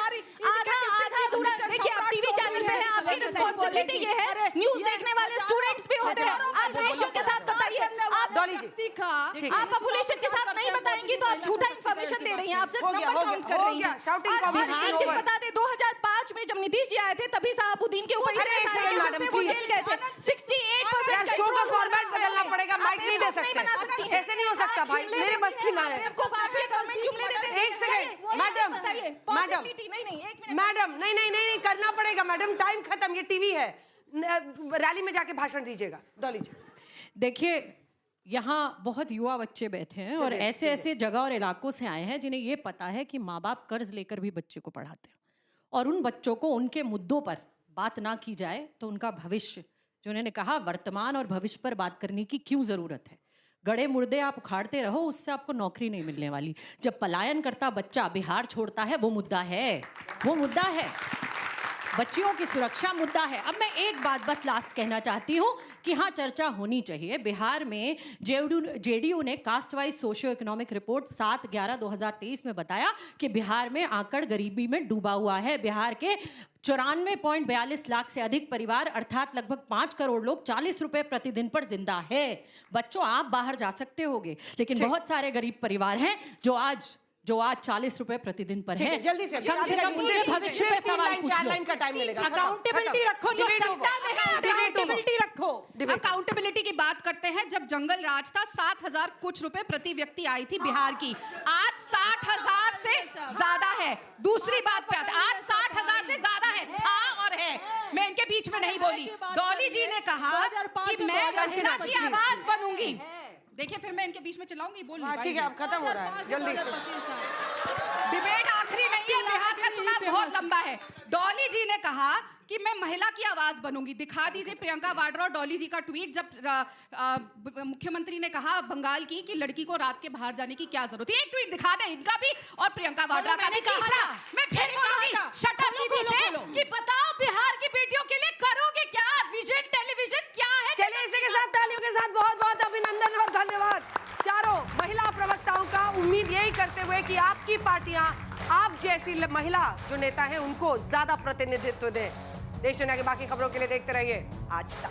आधा अधूरा। देखिए आप टीवी चैनल पे हैं, आपकी रिस्पांसिबिलिटी ये है, न्यूज़ देखने वाले स्टूडेंट्स भी होते हैं। आप रेशियो के साथ बताइए, आप डॉली जी आप पॉपुलेशन के साथ नहीं बताएंगी तो आप झूठा इन्फॉर्मेशन दे रही हैं, आप सिर्फ नंबर काउंट कर रही हैं। और एक चीज बता दें, 2005 में जब नीतीश जी आए थे तभी साहबुद्दीन के ऊपर वो जेल गए थे। 68% शो का फॉर्मेट बदलना पड़ेगा, माइक नहीं दे सकते, ऐसे नहीं हो सकता भाई, मेरे बस की ना है। आपको आपके गवर्नमेंट जुमले देते हैं। एक सेकंड मैडम, मैडम नहीं करना पड़ेगा मैडम, टाइम खत्म, ये टीवी है, रैली में जाके भाषण दीजिएगा। डॉली जी देखिए, यहाँ बहुत युवा बच्चे बैठे हैं और ऐसे ऐसे जगह और इलाकों से आए हैं जिन्हें ये पता है कि माँ बाप कर्ज लेकर भी बच्चे को पढ़ाते हैं, और उन बच्चों को उनके मुद्दों पर बात ना की जाए तो उनका भविष्य, जो उन्होंने कहा वर्तमान और भविष्य पर बात करने की क्यों जरूरत है। गड़े मुर्दे आप उखाड़ते रहो, उससे आपको नौकरी नहीं मिलने वाली। जब पलायन करता बच्चा बिहार छोड़ता है, वो मुद्दा है, वो मुद्दा है, बच्चियों की सुरक्षा मुद्दा है। अब मैं एक बात बस लास्ट कहना चाहती हूँ कि हाँ, चर्चा होनी चाहिए। बिहार में जेडीयू ने caste wise socio economic report 7/11/2023 में बताया कि बिहार में आंकड़ गरीबी में डूबा हुआ है। बिहार के 94.42 लाख से अधिक परिवार अर्थात लगभग 5 करोड़ लोग 40 रुपए प्रतिदिन पर जिंदा है। बच्चों, आप बाहर जा सकते होगे, लेकिन बहुत सारे गरीब परिवार हैं जो आज 40 रुपए प्रतिदिन पर है। जल्दी से कम से कम उनके भविष्य पे सवाल पूछ लो। अकाउंटेबिलिटी रखो, जो सत्ता में है अकाउंटेबिलिटी रखो। अकाउंटेबिलिटी की बात करते हैं, जब जंगल राज था 7,000 कुछ रुपए प्रति व्यक्ति आई थी बिहार की, आज 60,000 से ज्यादा है। दूसरी बात पे आते, आज 60,000 से ज्यादा है, था और है, मैं इनके बीच में नहीं बोली। डॉली जी ने कहा कि मैं महिला की आवाज बनूंगी। देखिए फिर मैं इनके बीच में चलाऊंगी, बोल नहीं। ठीक है, अब खत्म हो रहा है, जल्दी। डिबेट आखिरी नहीं है, बिहार का चुनाव बहुत लंबा है। डॉली जी ने कहा कि मैं महिला की आवाज बनूंगी। दिखा दीजिए प्रियंका वाड्रा और डॉली जी का ट्वीट, जब मुख्यमंत्री ने कहा बंगाल की कि लड़की को रात के बाहर जाने की क्या जरूरत है। एक ट्वीट दिखा दे इनका भी और प्रियंका वाड्रा का भी। तीसरा मैं फिर बोलूंगी शट अप दीदी से कि बताओ बिहार की बेटियों के लिए करोगे क्या, विजन टेलीविजन क्या है। चलिए इसी के साथ तालियों के साथ बहुत बहुत अभिनंदन और धन्यवाद चारों महिला प्रवक्ताओं का। उम्मीद यही करते हुए कि आपकी पार्टियां आप जैसी महिला जो नेता हैं उनको ज्यादा प्रतिनिधित्व दें। देश दुनिया की बाकी खबरों के लिए देखते रहिए आज तक।